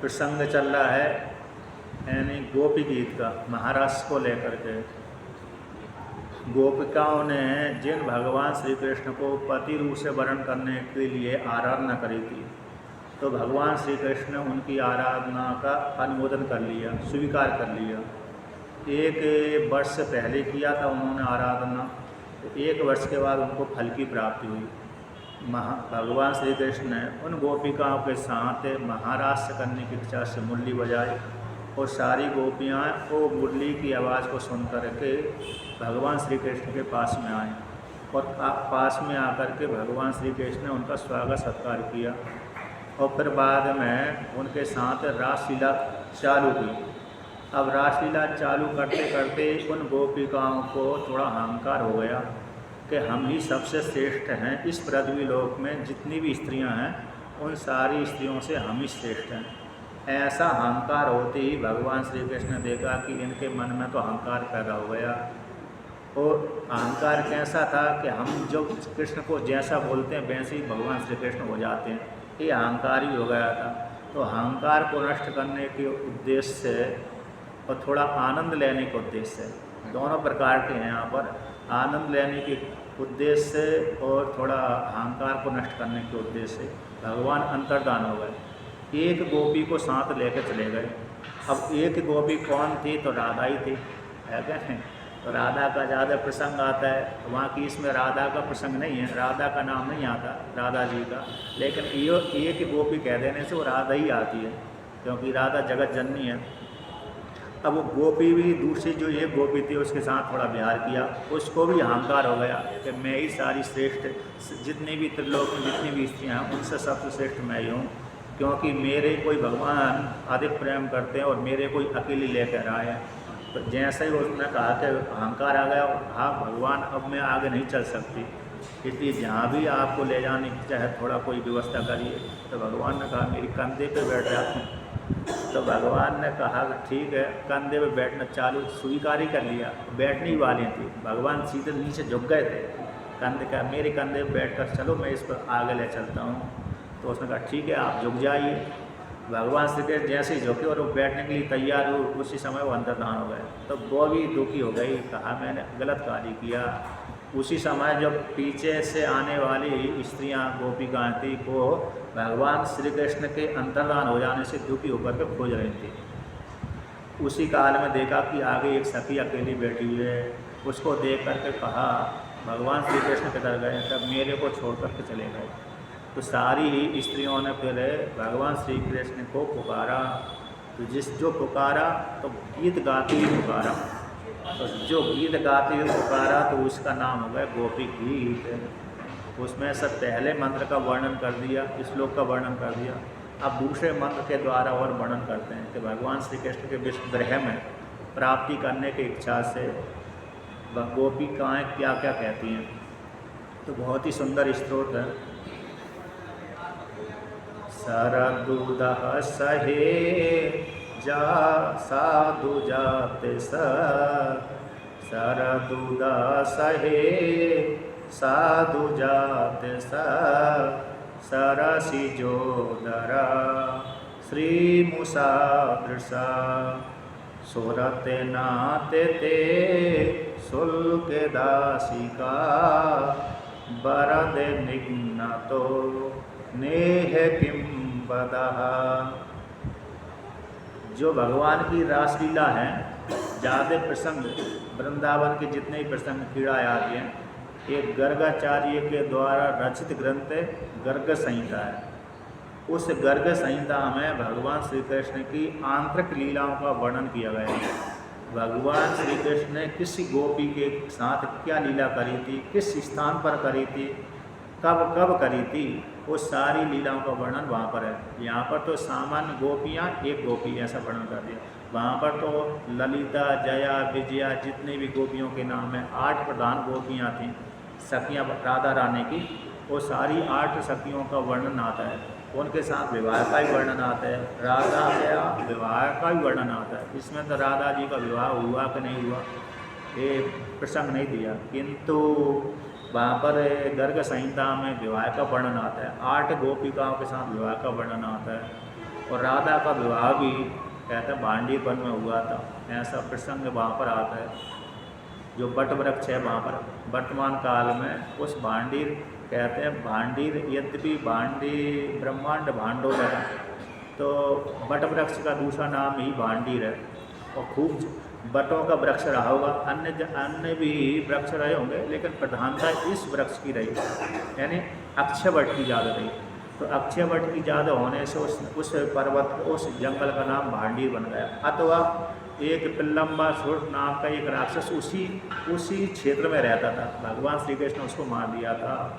प्रसंग चल रहा है यानी गोपी गीत का, महाराष्ट्र को लेकर के। गोपिकाओं ने जिन भगवान श्री कृष्ण को पति रूप से वर्ण करने के लिए आराधना करी थी, तो भगवान श्री कृष्ण ने उनकी आराधना का अनुमोदन कर लिया, स्वीकार कर लिया। एक वर्ष पहले किया था उन्होंने आराधना, तो एक वर्ष के बाद उनको फल की प्राप्ति हुई। भगवान श्री कृष्ण ने उन गोपिकाओं के साथ महाराष्ट्र करने की इच्छा से मुरली बजाई, और सारी गोपियाँ वो मुरली की आवाज़ को सुन कर के भगवान श्री कृष्ण के पास में आए, और पास में आकर के भगवान श्री कृष्ण ने उनका स्वागत सत्कार किया, और फिर बाद में उनके साथ रासलीला चालू की। अब रासलीला चालू करते करते उन गोपिकाओं को थोड़ा अहंकार हो गया कि हम ही सबसे श्रेष्ठ हैं इस पृथ्वी लोक में, जितनी भी स्त्रियां हैं उन सारी स्त्रियों से हम ही श्रेष्ठ हैं। ऐसा अहंकार होते ही भगवान श्री कृष्ण ने देखा कि इनके मन में तो अहंकार पैदा हो गया। और अहंकार कैसा था कि हम जो कृष्ण को जैसा बोलते हैं वैसे ही भगवान श्री कृष्ण हो जाते हैं, ये अहंकार ही हो गया था। तो अहंकार को नष्ट करने के उद्देश्य से और थोड़ा आनंद लेने के उद्देश्य से, दोनों प्रकार के हैं यहाँ पर, आनंद लेने के उद्देश्य से और थोड़ा अहंकार को नष्ट करने के उद्देश्य से भगवान अंतर्धान हो गए। एक गोपी को साथ लेकर चले गए। अब एक गोपी कौन थी? तो राधा ही थी, है क्या नहीं? तो राधा का ज़्यादा प्रसंग आता है, वहाँ की इसमें राधा का प्रसंग नहीं है, राधा का नाम नहीं आता राधा जी का, लेकिन ये एक गोपी कह देने से वो राधा ही आती है, क्योंकि राधा जगत जननी है। अब वो गोपी भी दूसरी जो ये गोपी थी उसके साथ थोड़ा विहार किया, उसको भी अहंकार हो गया कि मैं ही सारी श्रेष्ठ, जितनी भी त्रिलोक में जितनी भी स्त्रियाँ हैं उनसे सबसे श्रेष्ठ मैं ही हूँ, क्योंकि मेरे कोई भगवान अधिक प्रेम करते हैं और मेरे कोई अकेली लेकर आए हैं। तो जैसे ही उसने कहा कि अहंकार आ गया, हाँ भगवान अब मैं आगे नहीं चल सकती, इसलिए जहाँ भी आपको ले जाने की चाहे थोड़ा कोई व्यवस्था करिए। तो भगवान ने कहा मेरी कंधे पे बैठ जाते हैं। तो भगवान ने कहा ठीक है, कंधे पे बैठना चालू स्वीकार ही कर लिया। बैठने वाली थी, भगवान सीधे नीचे झुक गए थे, कंधे का मेरे कंधे पे बैठकर चलो मैं इस पर आगे ले चलता हूँ। तो उसने कहा ठीक है आप झुक जाइए। भगवान श्री कृष्ण जैसे ही झुके और वो बैठने के लिए तैयार हो, उसी समय वो अंतर्धान हो गए। तो वो भी दुखी हो गई, कहा मैंने गलत कार्य किया। उसी समय जब पीछे से आने वाली स्त्रियां गोपिकाएँ थी, वो भगवान श्री कृष्ण के अंतर्धान हो जाने से दुखी होकर के खोज रही थी। उसी काल में देखा कि आगे एक सखी अकेली बैठी हुई है, उसको देख करके कहा भगवान श्री कृष्ण किधर गए? तब मेरे को छोड़ करके चले गए। तो सारी स्त्रियों ने फिर भगवान श्री कृष्ण को पुकारा, तो जो पुकारा तो गीत गाती हुई पुकारा, तो जो गीत गाती हुई पुकारा तो उसका नाम हो गया गोपी गीत। उसमें सब पहले मंत्र का वर्णन कर दिया, श्लोक का वर्णन कर दिया। अब दूसरे मंत्र के द्वारा और वर्णन करते हैं कि भगवान श्री कृष्ण के विश्व ग्रह में प्राप्ति करने की इच्छा से गोपिकाएँ क्या क्या कहती हैं। तो बहुत ही सुंदर स्तोत्र है। सरदुदः सहे जा साधु जाते सरदुदः सहे साधु जाते सरसी जोदरा श्री मुसादृशा सुरते नाते ते शुल्क दासिका बरद निघ्नतो नेह किम बदः। जो भगवान की रासलीला है, ज़्यादा प्रसंग वृंदावन के जितने ही प्रसंग क्रीड़ा आदि हैं, एक गर्गाचार्य के द्वारा रचित ग्रंथ गर्ग संहिता है। उस गर्ग संहिता में भगवान श्री कृष्ण की आंतरिक लीलाओं का वर्णन किया गया है। भगवान श्री कृष्ण ने किसी गोपी के साथ क्या लीला करी थी, किस स्थान पर करी थी, कब कब करी थी, वो सारी लीलाओं का वर्णन वहाँ पर है। यहाँ पर तो सामान्य गोपियाँ एक गोपी ऐसा वर्णन कर दिया, वहाँ पर तो ललिता जया विजया जितनी भी गोपियों के नाम हैं, 8 प्रधान गोपियाँ थीं सखियाँ राधा रानी की, वो सारी 8 सखियों का वर्णन आता है। उनके साथ विवाह का ही वर्णन आता है, राधा का विवाह का ही वर्णन आता है। इसमें तो राधा जी का विवाह हुआ कि नहीं हुआ ये प्रसंग नहीं दिया, किंतु वहाँ पर गर्ग संहिता में विवाह का वर्णन आता है। 8 गोपिकाओं के साथ विवाह का वर्णन आता है। और राधा का विवाह भी कहते हैं भांडीर वन में हुआ था। ऐसा प्रसंग वहाँ पर आता है। जो बट वृक्ष है वहाँ पर वर्तमान काल में उस भांडीर कहते हैं, भांडीर यद्यपि भांडी ब्रह्मांड भांडो है, तो बट वृक्ष का दूसरा नाम ही भांडीर है। और खूब बटों का वृक्ष रहा होगा, अन्य भी वृक्ष रहे होंगे, लेकिन प्रधानता इस वृक्ष की रही, यानी अक्षय वट की ज़्यादा रही। तो अक्षय वट की ज़्यादा होने से उस पर्वत, उस जंगल का नाम भांडीर बन गया। अथवा एक पिल्लम्बासुर नाम का एक राक्षस उसी क्षेत्र में रहता था, भगवान श्री कृष्ण उसको मार दिया था,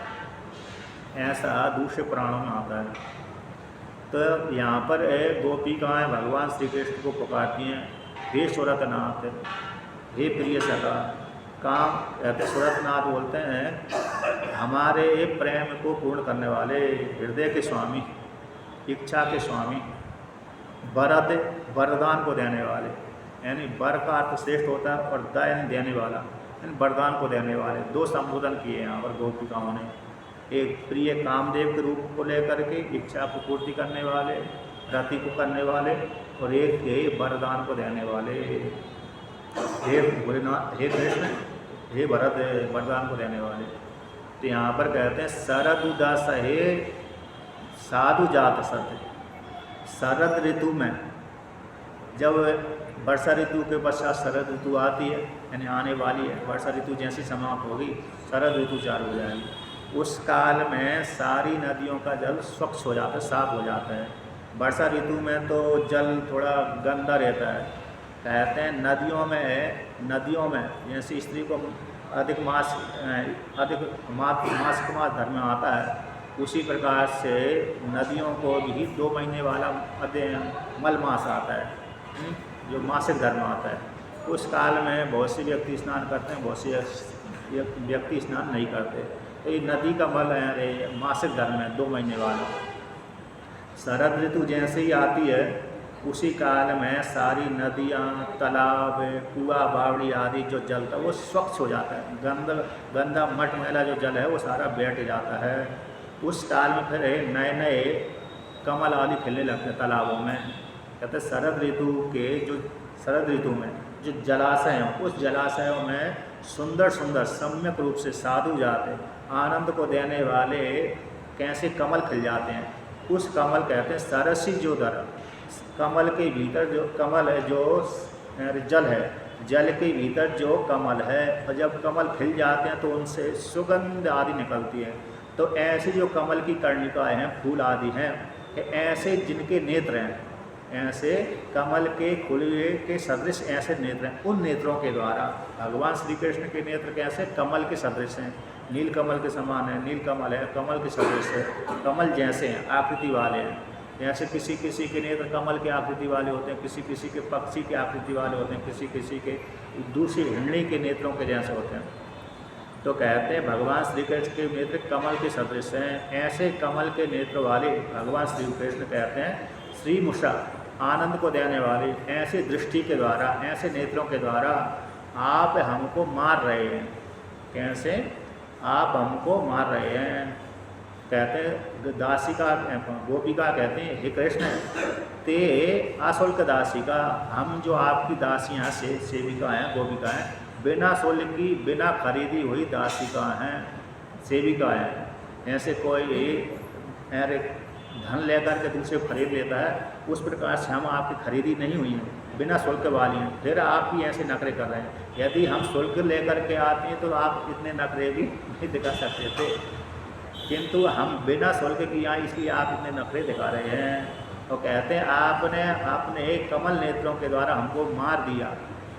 ऐसा दूसरे पुराणों में आता है। तो यहाँ पर गोपिकाएँ भगवान श्री कृष्ण को पुकारती हैं, हे सुरतनाथ, हे प्रिय सखा। काम कहते सुरतनाथ बोलते हैं हमारे प्रेम को पूर्ण करने वाले, हृदय के स्वामी, इच्छा के स्वामी, वरदान को देने वाले, यानी वर का अर्थ श्रेष्ठ होता है और दान देने वाला, यानी वरदान को देने वाले। दो संबोधन किए यहाँ पर गोपिकाओं ने, एक प्रिय कामदेव के रूप को लेकर के इच्छा को पूर्ति करने वाले, रति को करने वाले, और एक हे वरदान को देने वाले, हे भोलेनाथ, हे कृष्ण, हे भरत, वरदान को देने वाले। तो यहाँ पर कहते हैं शरद उदास हे साधु जात सत। शरद ऋतु में, जब वर्षा ऋतु के पश्चात शरद ऋतु आती है, यानी आने वाली है, वर्षा ऋतु जैसी समाप्त होगी शरद ऋतु चालू हो जाएगी। उस काल में सारी नदियों का जल स्वच्छ हो जाता है, साफ हो जाता है। वर्षा ऋतु में तो जल थोड़ा गंदा रहता है। कहते हैं नदियों में जैसे स्त्री को अधिक मासिक मास धर्म में आता है, उसी प्रकार से नदियों को भी 2 महीने वाला मल मास आता है, जो मासिक धर्म आता है। उस काल में बहुत से व्यक्ति स्नान करते हैं, बहुत से व्यक्ति स्नान नहीं करते। तो ये नदी का मल है, मासिक धर्म है, 2 महीने वाला। शरद ऋतु जैसे ही आती है, उसी काल में सारी नदियाँ, तालाब, कुआं, बावड़ी आदि जो जल था वो स्वच्छ हो जाता है। गंदा मट मैला जो जल है वो सारा बैठ जाता है। उस काल में फिर नए नए कमल आदि खिलने लगते हैं तालाबों में। कहते हैं शरद ऋतु में जो जलाशय हैं, उस जलाशयों में सुंदर सुंदर सम्यक रूप से साधु जाते, आनंद को देने वाले कैसे कमल खिल जाते हैं। उस कमल कहते हैं सरसी जो दर, कमल के भीतर जो कमल है, जो जल है, जल के भीतर जो कमल है, और जब कमल खिल जाते हैं तो उनसे सुगंध आदि निकलती है। तो ऐसे जो कमल की कर्णिकाएँ हैं, फूल आदि हैं, ऐसे जिनके नेत्र हैं, ऐसे कमल के खुले के सदृश ऐसे नेत्र हैं, उन नेत्रों के द्वारा भगवान श्री कृष्ण के नेत्र कैसे कमल के सदृश हैं, नील कमल के समान है, नील कमल है, कमल के सदृश है, कमल जैसे हैं, आकृति वाले हैं। जैसे किसी किसी के नेत्र कमल के आकृति वाले होते हैं, किसी किसी के पक्षी के आकृति वाले होते हैं, किसी किसी के दूसरी हिरणी के नेत्रों के जैसे होते हैं। तो कहते हैं भगवान श्री कृष्ण के नेत्र कमल के सदृश हैं। ऐसे कमल के नेत्र वाले भगवान श्री कृष्ण कहते हैं श्री मुषा, आनंद को देने वाले। ऐसे दृष्टि के द्वारा, ऐसे नेत्रों के द्वारा आप हमको मार रहे हैं। कैसे आप हमको मार रहे हैं? कहते हैं दासिका, गोपिका कहते हैं हे कृष्ण, ते अशुल्क दासिका, हम जो आपकी दासियाँ से सेविका हैं, गोपिका हैं, बिना शुल्क की, बिना खरीदी हुई दासिका हैं, सेविका हैं। ऐसे कोई धन लेकर के दूसरे खरीद लेता है, उस प्रकार से हम आपकी खरीदी नहीं हुई हैं, बिना शुल्क वाली हैं, फिर आप भी ऐसे नखरे कर रहे हैं। यदि हम शुल्क लेकर के आते हैं तो आप इतने नखरे भी नहीं दिखा सकते थे, किंतु हम बिना शुल्क की आए इसलिए आप इतने नखरे दिखा रहे हैं। तो कहते हैं आपने अपने कमल नेत्रों के द्वारा हमको मार दिया।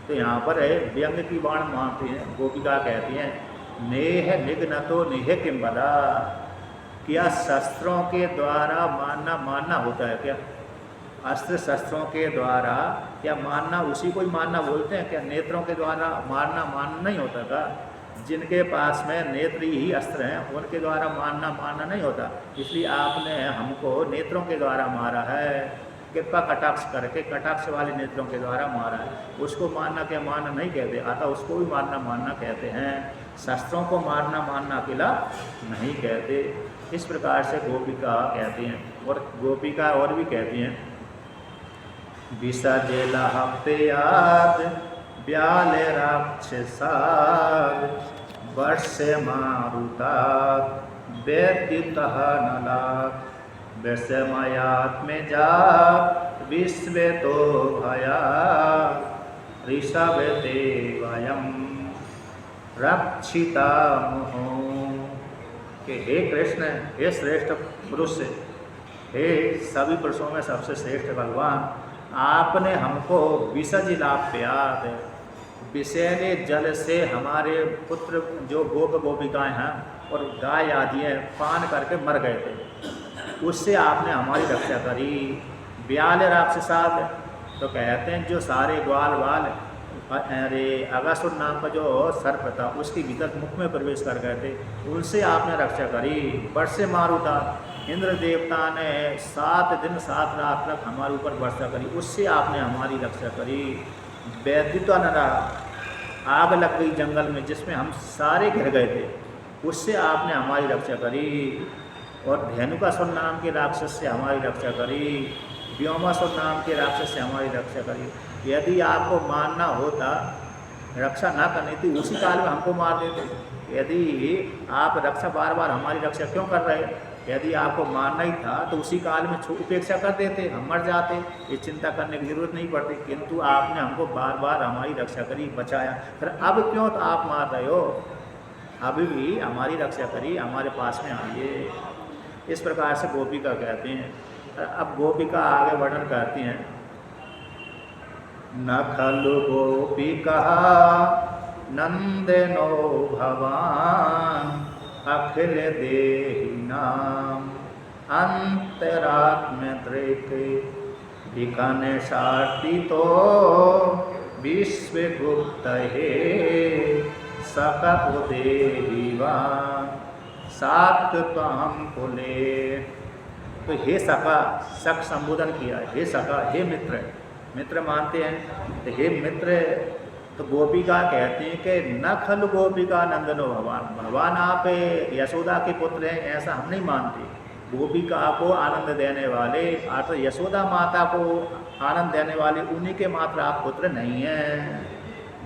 तो यहाँ पर है व्यंग की बाण मारती हैं, गोपिका कहती हैं नेह निघ्नतो नेह किम बदा, क्या शस्त्रों के द्वारा मारना होता है क्या? अस्त्र शस्त्रों के द्वारा क्या मारना, उसी को ही मारना बोलते हैं क्या? नेत्रों के द्वारा मारना नहीं होता था? जिनके पास में नेत्र ही अस्त्र हैं उनके द्वारा मारना नहीं होता, इसलिए आपने हमको नेत्रों के द्वारा मारा है। कृपा कटाक्ष करके, कटाक्ष वाले नेत्रों के द्वारा मारा है। उसको मारना क्या मारना नहीं कहते, अतः उसको भी मारना कहते हैं। शस्त्रों को मारना अकेला नहीं कहते। इस प्रकार से गोपिका कहती हैं। और गोपिका और भी कहती हैं विसजलहप्याद व्याले राक्षसाद वर्षे मारुतात व्यतीतः नलात् विस्मयात्मजात विश्वे तो भया ऋषभ देवयम् रक्षिता मुहो। कि हे कृष्ण, हे श्रेष्ठ पुरुष, हे सभी पुरुषों में सबसे श्रेष्ठ भगवान, आपने हमको विसजलाप्याद विषैले जल से हमारे पुत्र जो गोप गोपिकाएं हैं और गाय आदि हैं पान करके मर गए थे, उससे आपने हमारी रक्षा करी। व्याल राक्षसाद तो कहते हैं जो सारे ग्वाल वाल, अरे अगासुर नाम का जो सर्प था उसके भीतर मुख में प्रवेश कर गए थे, उनसे आपने रक्षा करी। वर्षे मारुता, इंद्र देवता ने 7 दिन 7 रात तक हमारे ऊपर वर्षा करी, उससे आपने हमारी रक्षा करी। वैद्युता नरा, आग लग गई जंगल में जिसमें हम सारे घिर गए थे, उससे आपने हमारी रक्षा करी। और धेनुकासुर नाम के राक्षस से हमारी रक्षा करी। व्योमासुर नाम के राक्षस से हमारी रक्षा करी। यदि आपको मारना होता, रक्षा ना करनी थी, उसी काल में हमको मार देते। यदि आप रक्षा बार बार हमारी रक्षा क्यों कर रहे? यदि आपको मारना ही था तो उसी काल में उपेक्षा कर देते, हम मर जाते, ये चिंता करने की जरूरत नहीं पड़ती। किंतु आपने हमको बार बार हमारी रक्षा करी, बचाया, फिर अब क्यों तो आप मार रहे हो? अभी भी हमारी रक्षा करी, हमारे पास में आइए। इस प्रकार से गोपिका कहते हैं। अब गोपिका आगे वर्णन करती हैं। न खलु गोपिका नंदनो भवान अखिल देहिनाम अंतरात्मदृक् विकने शार्तितो विश्वगुप्त हे सकपुदेवा सात्वम कुले। तो हे सका, सक संबोधन किया है, हे सका, हे मित्र, मित्र मानते हैं। तो हे मित्र, तो गोपिका कहते हैं कि न खलु गोपिका नंदनो भगवान, भगवान आप यशोदा के पुत्र हैं, ऐसा हम नहीं मानते। गोपिका को आनंद देने वाले, अर्थात यशोदा माता को आनंद देने वाले, उन्हीं के मात्र आप पुत्र नहीं हैं।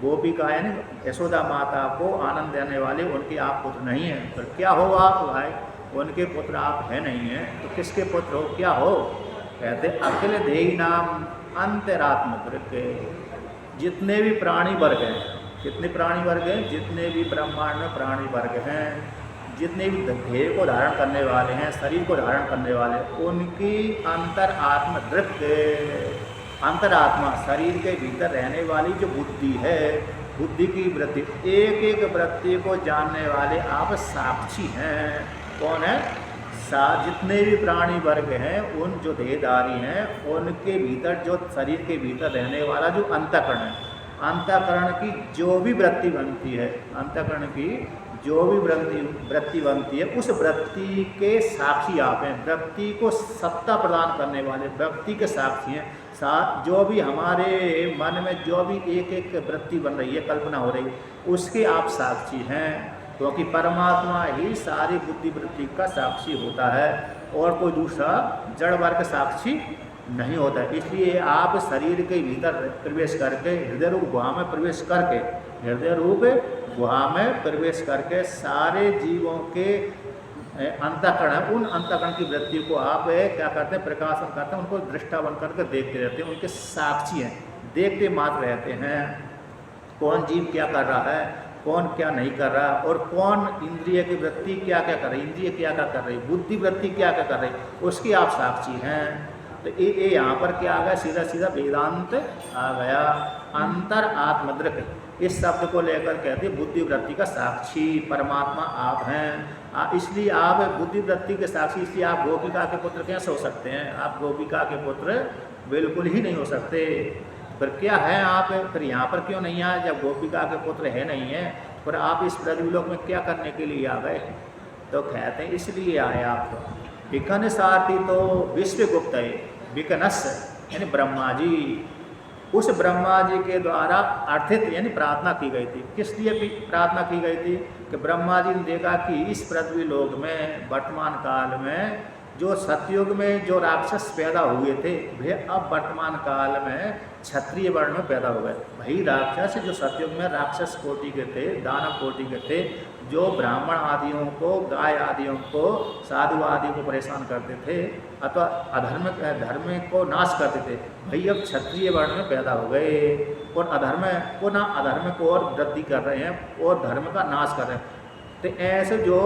गोपिका है ना, यशोदा माता को आनंद देने वाले, उनके आप पुत्र नहीं हैं। तो क्या हो आप भाई? उनके पुत्र आप है नहीं हैं, तो किसके पुत्र हो, क्या हो? कहते अखिल देही नाम अंतरात्मदृक्, जितने भी प्राणी वर्ग हैं, कितने प्राणी वर्ग हैं? जितने भी ब्रह्मांड में प्राणी वर्ग हैं, जितने भी देह को धारण करने वाले हैं, शरीर को धारण करने वाले, उनकी अंतरात्मदृक्, अंतरात्मा शरीर के भीतर रहने वाली जो बुद्धि है, बुद्धि की वृत्ति, एक एक वृत्ति को जानने वाले आप साक्षी हैं। कौन है? जितने भी प्राणी वर्ग हैं, उन जो देहधारी हैं, उनके भीतर जो शरीर के भीतर रहने वाला जो अंतःकरण है, अंतःकरण की जो भी वृत्ति बनती है, अंतःकरण की जो भी वृत्ति बनती है, उस वृत्ति के साक्षी आप हैं। वृत्ति को सत्ता प्रदान करने वाले वृत्ति के साक्षी हैं। जो भी हमारे मन में जो भी एक एक वृत्ति बन रही है, कल्पना हो रही है, उसके आप साक्षी हैं। क्योंकि परमात्मा ही सारी बुद्धि वृत्ति का साक्षी होता है, और कोई दूसरा जड़ वर्ग साक्षी नहीं होता है। इसलिए आप शरीर के भीतर प्रवेश करके, हृदय रूप गुहा में प्रवेश करके, हृदय रूप गुहा में प्रवेश करके सारे जीवों के अंतःकरण है, उन अंतःकरण की वृत्ति को आप क्या करते हैं? प्रकाशन करते हैं, उनको दृष्टा बन करके देखते रहते हैं, उनके साक्षी हैं, देखते मात्र रहते हैं। कौन जीव क्या कर रहा है, कौन क्या नहीं कर रहा, और कौन इंद्रिय की वृत्ति क्या क्या कर रही, इंद्रिय क्या क्या कर रही, बुद्धि वृत्ति क्या क्या कर रही, उसकी आप साक्षी हैं। तो ये यहाँ पर क्या आ गया? सीधा सीधा वेदांत आ गया। अंतर आत्मदृक्, इस शब्द को लेकर कहते हैं बुद्धि वृत्ति का साक्षी परमात्मा आप हैं। इसलिए आप बुद्धि वृत्ति के साक्षी, इसलिए आप गोपिका के पुत्र कैसे हो सकते हैं? आप गोपिका के पुत्र बिल्कुल ही नहीं हो सकते। फिर क्या है आप? फिर यहाँ पर क्यों नहीं आए? जब गोपिका के पुत्र है नहीं है, फिर आप इस पृथ्वीलोक में क्या करने के लिए आ गए? तो कहते हैं इसलिए आए आप। विकन सारथी तो विश्वगुप्त है, विकनस यानी ब्रह्मा जी, उस ब्रह्मा जी के द्वारा अर्थित यानी प्रार्थना की गई थी। किस लिए प्रार्थना की गई थी? कि ब्रह्मा जी ने देखा कि इस पृथ्वी लोक में वर्तमान काल में जो सतयुग में जो राक्षस पैदा हुए थे वे अब वर्तमान काल में क्षत्रिय वर्ण में पैदा हो गए। वही राक्षस जो सतयुग में राक्षस कोटि के थे, दानव कोटि के थे, जो ब्राह्मण आदियों को, गाय आदियों को, साधु आदि को परेशान करते थे अथवा धर्म को नाश करते थे, वही अब क्षत्रिय वर्ण में पैदा हो गए और अधर्म को और वृद्धि कर रहे हैं और धर्म का नाश कर रहे हैं। तो ऐसे जो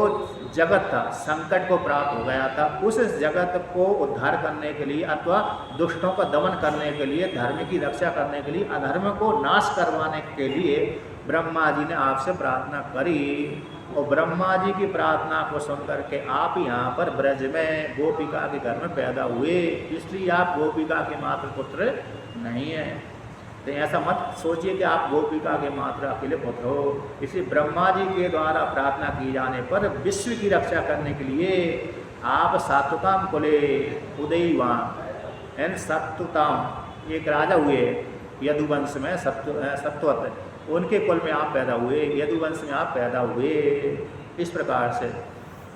जगत था संकट को प्राप्त हो गया था, उस जगत को उद्धार करने के लिए अथवा दुष्टों का दमन करने के लिए, धर्म की रक्षा करने के लिए, अधर्म को नाश करवाने के लिए ब्रह्मा जी ने आपसे प्रार्थना करी। और ब्रह्मा जी की प्रार्थना को सुनकर के आप यहाँ पर ब्रज में गोपिका के घर में पैदा हुए, इसलिए आप गोपिका के मात्र पुत्र नहीं हैं। तो ऐसा मत सोचिए कि आप गोपिका के मात्र अकेले पुत्र हो। इसलिए ब्रह्मा जी के द्वारा प्रार्थना की जाने पर विश्व की रक्षा करने के लिए आप सात्वताम कुले उदयवान यानी सत्वताम एक राजा हुए यदुवंश में, सत्वत उनके कुल में आप पैदा हुए, यदुवंश में आप पैदा हुए। इस प्रकार से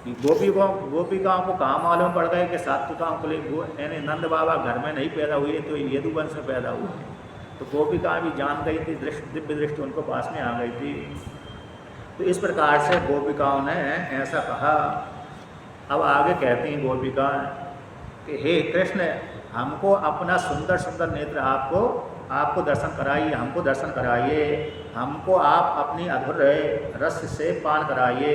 गोपिकाओं को कहाँ मालूम पड़ गए कि सात्वताम कुले यानी नंद बाबा घर में नहीं पैदा हुए तो यदुवंश में पैदा हुए। तो गोपिका भी जान गई थी, दिव्य दृष्टि उनको पास में आ गई थी। तो इस प्रकार से गोपिकाओं ने ऐसा कहा। अब आगे कहती हैं गोपिका कि हे कृष्ण, हमको अपना सुंदर सुंदर नेत्र आपको दर्शन कराइए, हमको दर्शन कराइए, हमको आप अपनी अधुर रस से पान कराइए।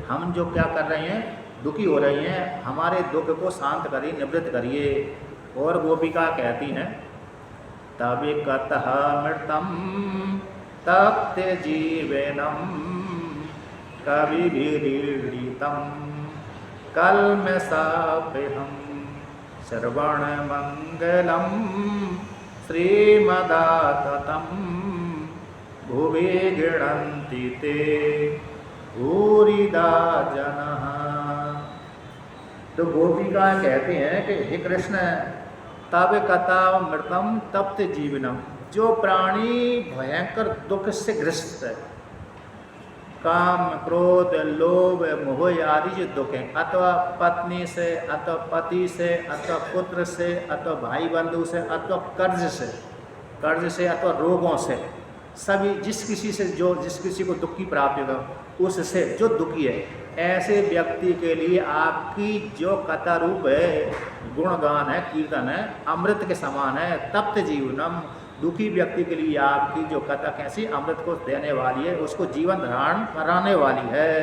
हम जो क्या कर रहे हैं, दुखी हो रही हैं, हमारे दुख को शांत करिए, निवृत्त करिए। और गोपिका कहती हैं तविकतः मृतं तप्त जीवनम कविभिरीडितं कल्मषापहं श्रवणमंगलं श्रीमदाततं भुवि गृह्णन्ति ते भूरिदा जनः। तो गोपिका कहते हैं कि हे कृष्ण, तब कथा मृतम तप्त जीवनम, जो प्राणी भयंकर दुख से ग्रस्त है, काम क्रोध लोभ मोह आदि जो दुख हैं, अथवा पत्नी से, अथवा पति से, अथवा पुत्र से, अथवा भाई बंधु से, अथवा कर्ज से अथवा रोगों से, सभी जिस किसी को दुख की प्राप्ति होगा उससे जो दुखी है, ऐसे व्यक्ति के लिए आपकी जो कथा रूप है, गुणगान है, कीर्तन है, अमृत के समान है। तप्त जीवनम, दुखी व्यक्ति के लिए आपकी जो कथा कैसी अमृत को देने वाली है, उसको जीवन धारण कराने वाली है,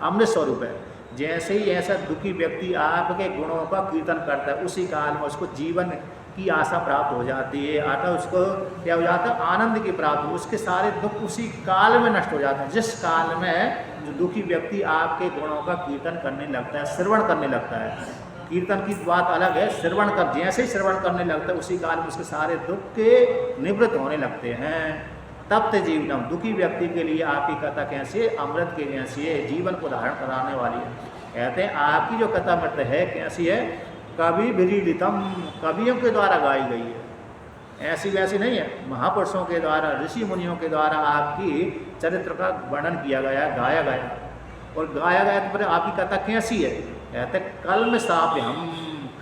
अमृत स्वरूप है। जैसे ही ऐसा दुखी व्यक्ति आपके गुणों का कीर्तन करता है, उसी काल में उसको जीवन की आशा प्राप्त हो जाती है, अतः उसको क्या हो जाता है, आनंद की प्राप्ति, उसके सारे दुख उसी काल में नष्ट हो जाते हैं। जिस काल में जो दुखी व्यक्ति आपके गुणों का कीर्तन करने लगता है, श्रवण करने लगता है, कीर्तन की बात अलग है, श्रवण कर जैसे ही श्रवण करने लगता है उसी काल में उसके सारे दुख के निवृत्त होने लगते हैं। तप्त जीवनम, दुखी व्यक्ति के लिए आपकी कथा कैसी है, अमृत की कैसी है, जीवन को धारण कराने वाली है। कहते हैं आपकी जो कथा मृत है कैसी है, कवि विरीडितम, कवियों के द्वारा गाई गई है, ऐसी वैसी नहीं है, महापुरुषों के द्वारा, ऋषि मुनियों के द्वारा आपकी चरित्र का वर्णन किया गया, गाया गया। और गाया गया तो फिर आपकी कथा कैसी है, कहते कल्मषाप्यहम,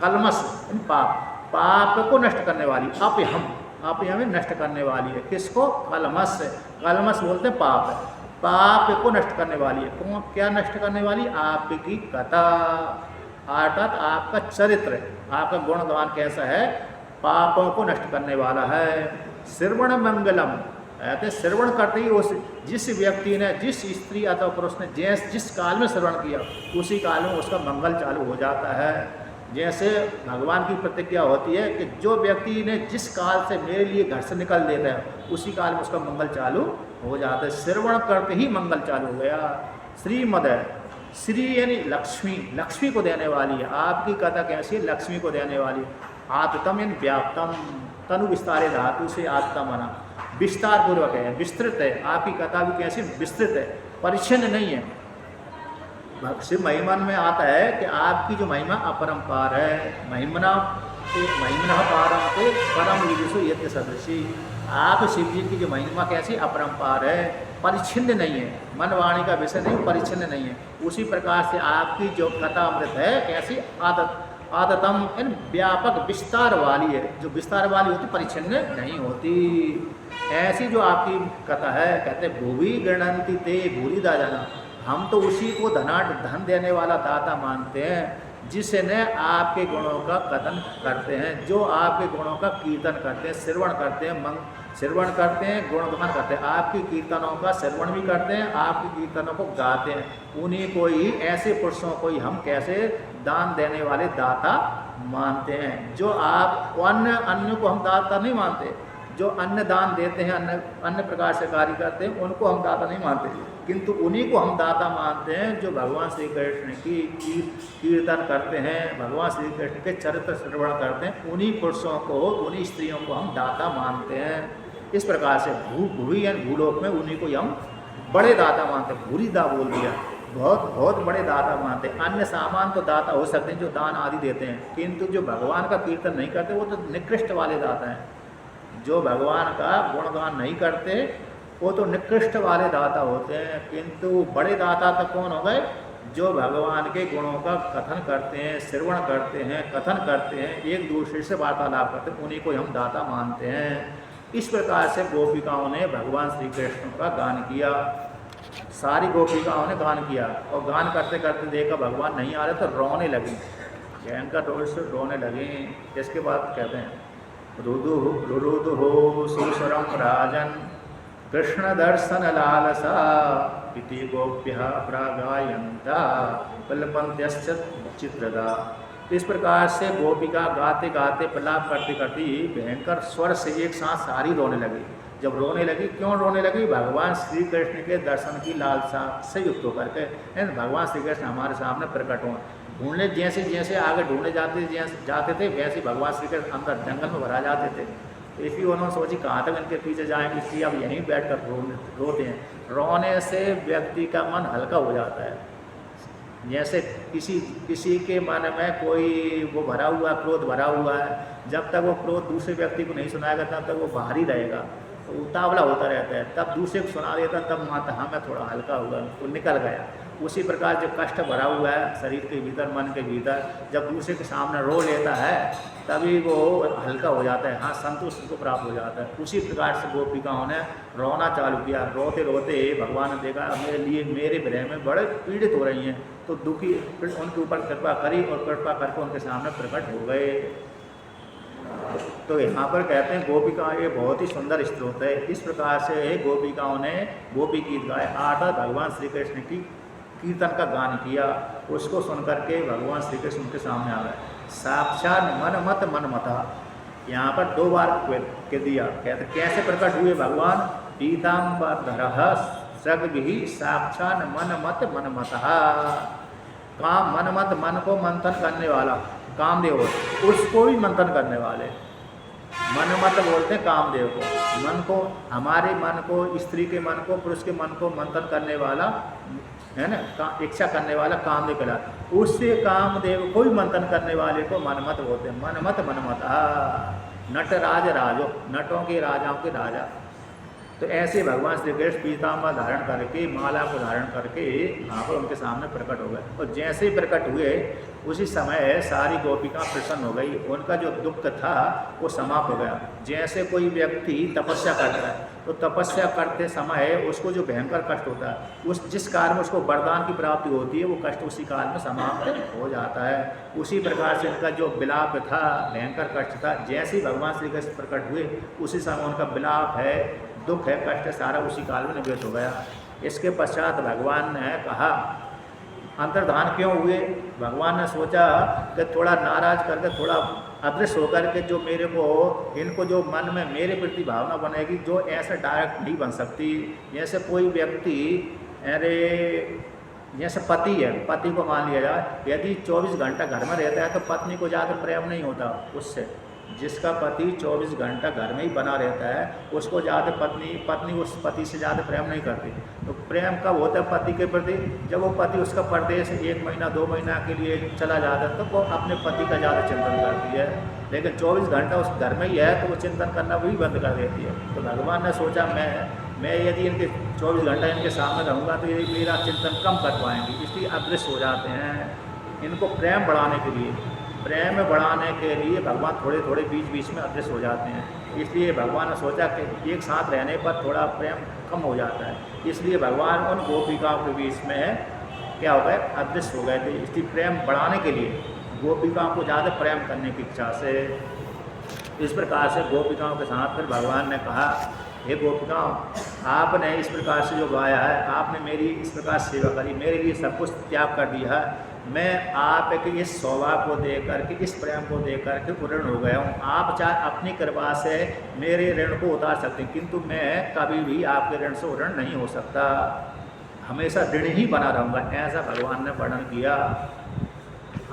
कल्मष पाप को नष्ट करने वाली, अपयम नष्ट करने वाली है। किसको, कल्मष, कल्मष बोलते हैं पाप को नष्ट करने वाली है। क्या नष्ट करने वाली, आपकी कथा, अर्थात आपका चरित्र, आपका गुणगान कैसा है, पापों को नष्ट करने वाला है। श्रवण मंगलम, कहते श्रवण करते ही उस जिस व्यक्ति ने, जिस स्त्री अथवा पुरुष ने जिस काल में श्रवण किया उसी काल में उसका मंगल चालू हो जाता है। जैसे भगवान की प्रतिज्ञा होती है कि जो व्यक्ति ने जिस काल से मेरे लिए घर से निकल देता है उसी काल में उसका मंगल चालू हो जाता है। श्रवण करते ही मंगल चालू हो गया। श्रीमद, श्री यानी लक्ष्मी, लक्ष्मी को देने वाली है। आपकी कथा कैसी है, लक्ष्मी को देने वाली है। आततम यानी व्याप्तम, तनु विस्तारे धातु से आत्ता बना, विस्तार पूर्वक है, विस्तृत है। आपकी कथा भी कैसी, विस्तृत है, परिच्छिन्न नहीं है। शिव महिमा में आता है कि आपकी जो महिमा अपरंपार है, महिमना पारम ते परम विदुषु यज्ञ सदृशी। आप शिव जी की जो महिमा कैसी, अपरंपार है, परिच्छिन्न नहीं है, मन वाणी का विषय नहीं, परिच्छिन्न नहीं है। उसी प्रकार से आपकी जो कथा अमृत है कैसी, आदतम इन व्यापक विस्तार वाली है, जो विस्तार वाली होती परिच्छिन्न नहीं होती। ऐसी जो आपकी कथा है, कहते भूवि गृणंति ते भूरिदा जना, हम तो उसी को धन देने वाला दाता मानते हैं जिसने आपके गुणों का कथन करते हैं, जो आपके गुणों का कीर्तन करते हैं, श्रवण करते हैं, श्रवण करते हैं, गुणगान करते हैं, आपकी कीर्तनों का श्रवण भी करते हैं, आपकी कीर्तनों को गाते हैं, उन्हीं को ही, ऐसे पुरुषों को ही हम कैसे दान देने वाले दाता मानते हैं। जो आप अन्य को हम दाता नहीं मानते, जो अन्न दान देते हैं, अन्य प्रकार से कार्य करते हैं, उनको हम दाता नहीं मानते, किंतु उन्हीं को हम दाता मानते हैं जो भगवान श्री कृष्ण की कीर्तन करते हैं, भगवान श्री कृष्ण के चरित्र श्रवण करते हैं, उन्हीं पुरुषों को, उन्हीं स्त्रियों को हम दाता मानते हैं। इस प्रकार से भूवि यानी भूलोक में उन्हीं को हम बड़े दाता मानते हैं। भूरिदा बोल दिया, बहुत बड़े दाता मानते हैं। अन्य सामान तो दाता हो सकते हैं जो दान आदि देते हैं, किंतु जो भगवान का कीर्तन नहीं करते वो तो निकृष्ट वाले दाता हैं। जो भगवान का गुणगान नहीं करते वो तो निकृष्ट वाले दाता होते हैं, किंतु बड़े दाता तो कौन हो गए? जो भगवान के गुणों का कथन करते हैं, श्रवण करते हैं, कथन करते हैं, एक दूसरे से वार्तालाप करते हैं, उन्हीं को हम दाता मानते हैं। इस प्रकार से गोपिकाओं ने भगवान श्री कृष्ण का गान किया, सारी गोपिकाओं ने गान किया, और गान करते करते देखा भगवान नहीं आ रहे तो रोने लगी, भयंकर रोज से रोने लगी। इसके बाद कहते हैं रुदु हो सुस्वरम राजन कृष्ण दर्शन लालसा इति गोप्यः प्रागायन्ता कल्पन्त्यश्च चित्रदा। इस प्रकार से गोपिका गाते गाते प्रलाप करते करते भयंकर स्वर से एक साथ सारी रोने लगी। जब रोने लगी, क्यों रोने लगी? भगवान श्री कृष्ण के दर्शन की लालसा से युक्त होकर के, भगवान श्री कृष्ण हमारे सामने प्रकट हों। ढूंढने जैसे जैसे आगे ढूंढने जाते थे वैसे भगवान श्री कृष्ण अंदर जंगल में भरा जाते थे। इसलिए उन्होंने सोची कहाँ तक इनके पीछे जाएंगे, इसलिए अब यहीं बैठकर रोते हैं। रोने से व्यक्ति का मन हल्का हो जाता है। जैसे किसी के मन में कोई वो भरा हुआ, क्रोध भरा हुआ है, जब तक वो क्रोध दूसरे व्यक्ति को नहीं सुनाएगा तब तक वो बाहर ही रहेगा, तो उतावला होता रहता है। तब दूसरे को सुना देता, तब माता हाँ मैं थोड़ा हल्का हुआ, वो निकल गया। उसी प्रकार जो कष्ट भरा हुआ है शरीर के भीतर, मन के भीतर, जब दूसरे के सामने रो लेता है तभी वो हल्का हो जाता है, हाँ संतुष्ट को प्राप्त हो जाता है। उसी प्रकार से गोपिकाओं ने रोना चालू किया। रोते रोते भगवान ने देखा मेरे लिए, मेरे विरह में बड़े पीड़ित हो रही हैं, तो दुखी उनके ऊपर कृपा करी और कृपा करके उनके सामने प्रकट हो गए। तो यहाँ पर कहते हैं गोपिका, ये बहुत ही सुंदर स्त्रोत है। इस प्रकार से गोपिकाओं ने गोपी गीत गाए, आठ भगवान श्री कृष्ण की कीर्तन का गान किया। उसको सुनकर के भगवान श्री कृष्ण उनके सामने आ गए। साक्षात मनमत मनमता, यहाँ पर 2 बार कह दिया। कहते कैसे प्रकट हुए भगवान? पीताम्बरधरः सृग्भिः साक्षात मनमत मनमतः। काम मनमत, मन को मंथन करने वाला कामदेव, उसको भी मंथन करने वाले मनमत बोलते हैं कामदेव को। मन को, हमारे मन को, स्त्री के मन को, पुरुष के मन को मंथन करने वाला है ना, इच्छा करने वाला कामदेव कहला। उससे कामदेव को भी मंथन करने वाले को मनमत बोलते हैं। मनमत मनमत नटराज राजो, नटों के राजाओं के राजा। तो ऐसे भगवान श्री कृष्ण पीताम्बर धारण करके, माला को धारण करके वहाँ पर उनके सामने प्रकट हो गए। और जैसे ही प्रकट हुए उसी समय सारी गोपिका प्रसन्न हो गई। उनका जो दुख था वो समाप्त हो गया। जैसे कोई व्यक्ति तपस्या करता है तो तपस्या करते समय उसको जो भयंकर कष्ट होता है, उस जिस काल में उसको वरदान की प्राप्ति होती है, वो कष्ट उसी काल में समाप्त हो जाता है। उसी प्रकार से इनका जो विलाप था, भयंकर कष्ट था, जैसे ही भगवान श्री कृष्ण प्रकट हुए उसी समय उनका विलाप है, दुख है, कष्ट है, सारा उसी काल में निवृत्त हो गया। इसके पश्चात भगवान ने कहा अंतर्धान क्यों हुए? भगवान ने सोचा कि थोड़ा नाराज करके, थोड़ा अदृश्य होकर के जो मेरे को, इनको जो मन में मेरे प्रति भावना बनेगी, जो ऐसे डायरेक्ट नहीं बन सकती। जैसे कोई व्यक्ति, अरे जैसे पति है, पति को मान लिया जाए, यदि 24 घंटा घर में रहता है तो पत्नी को ज़्यादा प्रेम नहीं होता उससे। जिसका पति 24 घंटा घर में ही बना रहता है उसको ज़्यादा पत्नी उस पति से ज़्यादा प्रेम नहीं करती। तो प्रेम कब होता है पति के प्रति? जब वो पति उसका परदेश 1 महीना 2 महीना के लिए चला जाता है तो वो अपने पति का ज़्यादा चिंतन करती है। लेकिन 24 घंटा उस घर में ही है तो वो चिंतन करना भी बंद कर देती है। तो भगवान ने सोचा मैं यदि इनके 24 घंटा इनके सामने रहूँगा तो ये मेरा चिंतन कम कर पाएंगी, इसलिए अदृश्य हो जाते हैं। इनको प्रेम बढ़ाने के लिए प्रेम बढ़ाने के लिए भगवान थोड़े थोड़े बीच बीच में अदृश्य हो जाते हैं। इसलिए भगवान ने सोचा कि एक साथ रहने पर थोड़ा प्रेम कम हो जाता है, इसलिए भगवान उन गोपिकाओं के बीच में क्या हो गए, अदृश्य हो गए थे। इसलिए प्रेम बढ़ाने के लिए गोपिकाओं को ज़्यादा प्रेम करने की इच्छा से इस प्रकार से गोपिकाओं के साथ फिर भगवान ने कहा, हे गोपिकाओं, आपने इस प्रकार से जो गाया है, आपने मेरी इस प्रकार सेवा करी, मेरे लिए सब कुछ त्याग कर दिया है, मैं आपके इस स्वभाव को देख करके, इस प्रेम को देख करके ऋण हो गया हूँ। आप चाहे अपनी कृपा से मेरे ऋण को उतार सकते हैं, किंतु मैं कभी भी आपके ऋण से ऋण नहीं हो सकता, हमेशा ऋण ही बना रहूँगा। ऐसा भगवान ने वर्णन किया।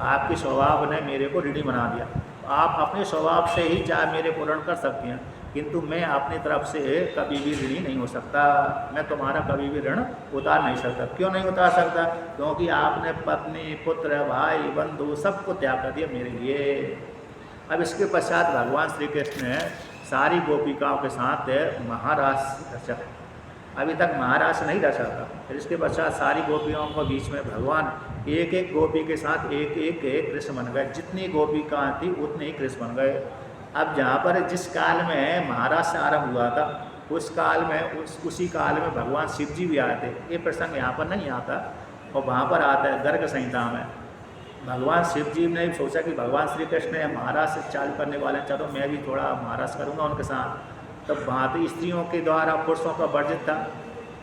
आपके स्वभाव ने मेरे को ऋणी बना दिया। आप अपने स्वभाव से ही चाहे मेरे को ऋण कर सकते हैं, किंतु मैं अपनी तरफ से कभी भी ऋणी नहीं हो सकता, मैं तुम्हारा कभी भी ऋण उतार नहीं सकता। क्यों नहीं उतार सकता? क्योंकि आपने पत्नी, पुत्र, भाई, बंधु सबको त्याग कर दिया मेरे लिए। अब इसके पश्चात भगवान श्री कृष्ण ने सारी गोपिकाओं के साथ महारास रचा। अभी तक महारास नहीं रचा था। फिर इसके पश्चात सारी गोपियों के बीच में भगवान एक एक गोपी के साथ एक एक कृष्ण बन गए। जितनी गोपिकाँ थी उतने ही कृष्ण बन गए। अब जहाँ पर जिस काल में महाराज से आरंभ हुआ था, उस काल में उसी काल में भगवान शिव जी भी आए थे। ये प्रसंग यहाँ पर नहीं आता और वहाँ पर आता है गर्ग संहिता में। भगवान शिव जी ने सोचा कि भगवान श्री कृष्ण महाराज से चालू करने वाले हैं, चलो मैं भी थोड़ा महाराज करूँगा उनके साथ। तब वहाँ तो स्त्रियों के द्वारा पुरुषों का वर्जित था।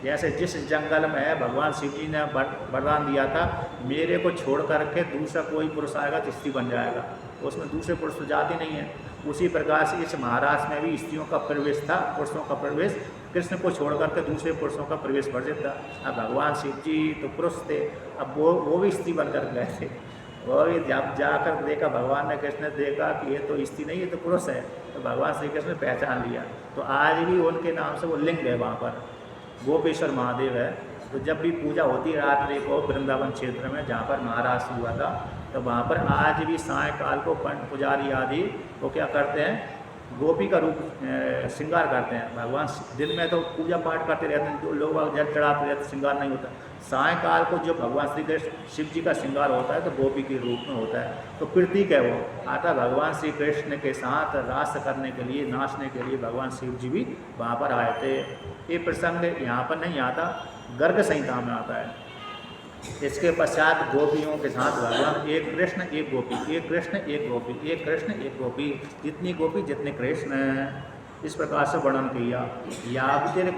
जैसे जिस जंगल में भगवान शिव जी ने वरदान दिया था, मेरे को छोड़ करके दूसरा कोई पुरुष आएगा तो स्त्री बन जाएगा, उसमें दूसरे पुरुष तो जाते नहीं हैं। उसी प्रकार से इस महाराज में भी स्त्रियों का प्रवेश था, पुरुषों का प्रवेश कृष्ण को छोड़ करके दूसरे पुरुषों का प्रवेश वर्जित था। अब भगवान शिव जी तो पुरुष थे, अब वो भी स्त्री बनकर गए थे। और जब जाकर देखा भगवान ने, कृष्ण ने देखा कि ये तो स्त्री नहीं, ये तो पुरुष है, तो भगवान श्री कृष्ण ने पहचान लिया। तो आज भी उनके नाम से वो लिंग है वहाँ पर, गोपेश्वर महादेव है। तो जब भी पूजा होती है रात्रि को वृंदावन क्षेत्र में जहाँ पर महाराज हुआ था, तो वहाँ पर आज भी सायंकाल को पंडित पुजारी आदि वो क्या करते हैं, गोपी का रूप श्रृंगार करते हैं। भगवान दिन में तो पूजा पाठ करते रहते हैं, जो लोग जल चढ़ाते रहते, श्रृंगार नहीं होता। सायंकाल को जो भगवान श्री कृष्ण शिव जी का श्रृंगार होता है तो गोपी के रूप में होता है। तो प्रतीक है वो आता भगवान श्री कृष्ण के साथ रास करने के लिए, नाचने के लिए भगवान शिव जी भी वहाँ पर आए थे। ये प्रसंग यहाँ पर नहीं आता, गर्ग संहिता में आता है। इसके पश्चात गोपियों के साथ भगवान एक कृष्ण एक गोपी, एक कृष्ण एक गोपी, एक कृष्ण एक गोपी, जितनी गोपी जितने कृष्ण, इस प्रकार से वर्णन किया। यावतिर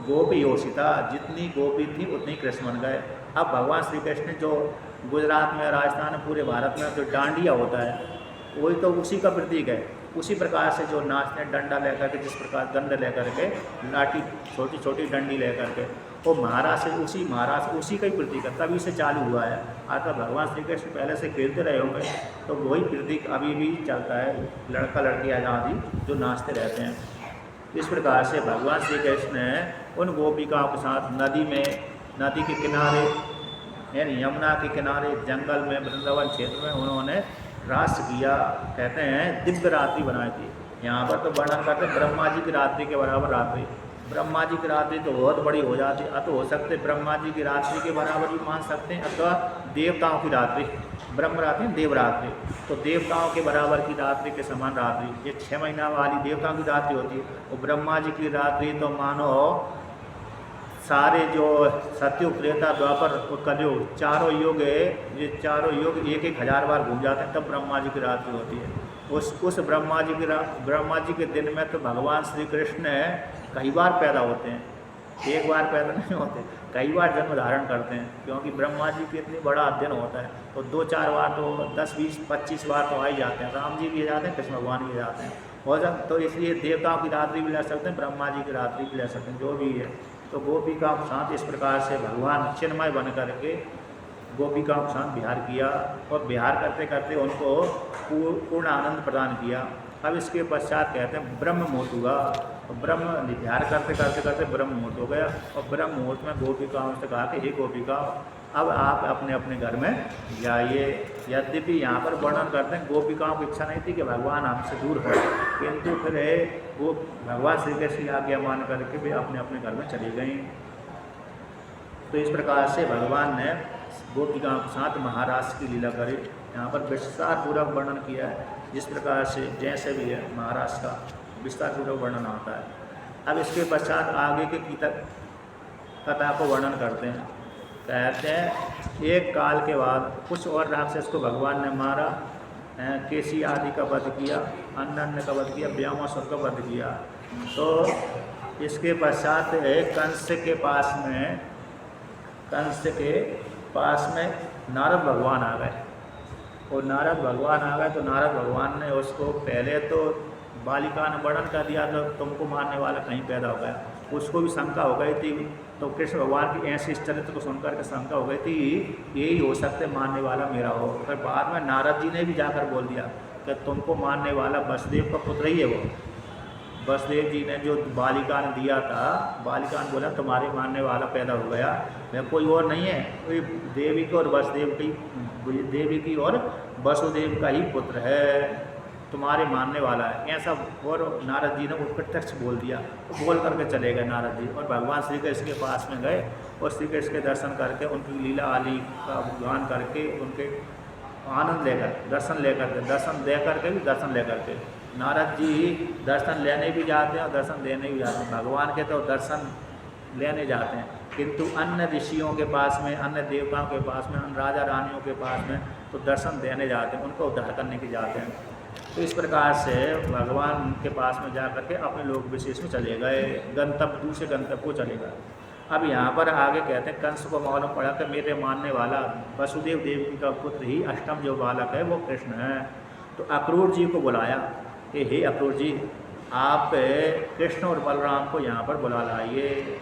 गोपी योषिता, जितनी गोपी थी उतनी कृष्ण बन गए। अब भगवान श्री कृष्ण जो गुजरात में, राजस्थान में, पूरे भारत में जो डांडिया होता है वही तो उसी का प्रतीक है। उसी प्रकार से जो नाचते डंडा लेकर के, जिस प्रकार दंड लेकर के, लाठी छोटी छोटी डंडी लेकर के, वो महाराज से उसी का ही प्रतीक है, तभी से चालू हुआ है। अर्थात भगवान श्री कृष्ण पहले से खेलते रहे होंगे तो वही प्रतीक अभी भी चलता है, लड़का लड़की आदि जो नाचते रहते हैं। इस प्रकार से भगवान श्री कृष्ण उन गोपिकाओं के साथ नदी के किनारे यानी यमुना के किनारे जंगल में वृंदावन क्षेत्र में उन्होंने रास किया। कहते हैं दिव्य रात्रि बनाई थी। यहाँ पर तो वर्णन करते ब्रह्मा जी की रात्रि के बराबर रात्रि। ब्रह्मा जी की रात्रि तो बहुत बड़ी हो जाती, अत हो सकते ब्रह्मा जी की रात्रि के बराबर भी मान सकते हैं, अथवा देवताओं की रात्रि, ब्रह्म रात्रि देवरात्रि, तो देवताओं के बराबर की रात्रि के समान रात्रि, ये 6 महीना वाली देवताओं की रात्रि होती है। और ब्रह्मा जी की रात्रि तो मानो सारे जो सत्युग, त्रेता, द्वापर और कलयुग चारों युग है, ये चारों युग 1,000 बार घूम जाते हैं, तब ब्रह्मा जी की रात्रि होती है। उस ब्रह्मा जी के दिन में तो भगवान श्री कृष्ण कई बार पैदा होते हैं, एक बार पैदा नहीं होते, कई बार जन्म धारण करते हैं, क्योंकि ब्रह्मा जी के इतने बड़ा अध्ययन होता है। तो 2-4 बार तो 10, 20, 25 बार तो आ ही जाते हैं। राम जी भी जाते हैं, कृष्ण भगवान भी जाते हैं, हो जाए। तो इसलिए देवताओं की रात्रि भी ले सकते हैं, ब्रह्मा जी की रात्रि भी ले सकते हैं, जो भी है। तो गोपिकाओं के साथ इस प्रकार से भगवान चिन्मय बन करके गोपिकाओं के साथ विहार किया, और विहार करते करते उनको पूर्ण आनंद प्रदान किया। अब इसके पश्चात कहते हैं ब्रह्म मुहूर्त हुआ, और ब्रह्म विहार करते करते करते ब्रह्म मुहूर्त हो गया। और ब्रह्म मुहूर्त में गोपिकाओं से कहा कि हे गोपिका, अब आप अपने अपने घर में जाइए। यद्यपि यहाँ पर वर्णन करते हैं गोपिकाओं की इच्छा नहीं थी कि भगवान हमसे दूर हो, किंतु फिर वो भगवान श्री कृष्ण की आज्ञा मान करके भी अपने अपने घर में चली गई। तो इस प्रकार से भगवान ने गोपिकाओं के साथ महारास की लीला करी। यहाँ पर विस्तार पूर्वक वर्णन किया है, जिस प्रकार से जैसे भी है महाराष्ट्र का विस्तार पूर्वक वर्णन आता है। अब इसके पश्चात आगे की कथा को वर्णन करते हैं। कहते हैं एक काल के बाद कुछ और राक्षस को भगवान ने मारा, केसी आदि का वध किया, अन्य का वध किया, व्यामासुर का वध किया। तो इसके पश्चात कंस के पास में नारद भगवान आ गए। और नारद भगवान आ गए तो नारद भगवान ने उसको पहले तो बालिका ने वर्णन कर दिया, तो तुमको मारने वाला कहीं पैदा हो गया। उसको भी शंका हो गई थी, तो कृष्ण भगवान की ऐसे इस चरित्र को सुनकर के शंका हो गई थी यही हो सकते मारने वाला मेरा हो। फिर बाद में नारद जी ने भी जाकर बोल दिया कि तुमको मारने वाला वसुदेव का पुत्र ही है वो। वसुदेव जी ने जो बालिका ने दिया था, बालिका ने बोला तुम्हारे मारने वाला पैदा हो गया, वह कोई और नहीं है, कोई देवी की और वसुदेव का ही पुत्र है, तुम्हारे मानने वाला है, ऐसा। और नारद जी ने वो प्रत्यक्ष बोल दिया, तो बोल करके चले गए नारद जी। और भगवान श्री कृष्ण के पास में गए और श्री कृष्ण के दर्शन करके उनकी लीला आली का गान करके उनके आनंद लेकर दर्शन दे करके भी दर्शन लेकर के नारद जी दर्शन लेने भी जाते हैं और दर्शन देने भी जाते हैं। भगवान के तो दर्शन लेने जाते हैं, किंतु अन्य ऋषियों के पास में, अन्य देवताओं के पास में, अन्य राजा रानियों के पास में तो दर्शन देने जाते हैं, उनको उद्धार करने के जाते हैं। तो इस प्रकार से भगवान के पास में जा करके अपने लोक विशेष में चले गए, दूसरे गंतव्य को चले गए। अब यहाँ पर आगे कहते हैं कंस को मालूम पड़ा कि मेरे मानने वाला वसुदेव देवकी का पुत्र ही अष्टम जो बालक है वो कृष्ण है। तो अक्रूर जी को बुलाया कि हे अक्रूर जी, आप कृष्ण और बलराम को यहाँ पर बुला लाइए।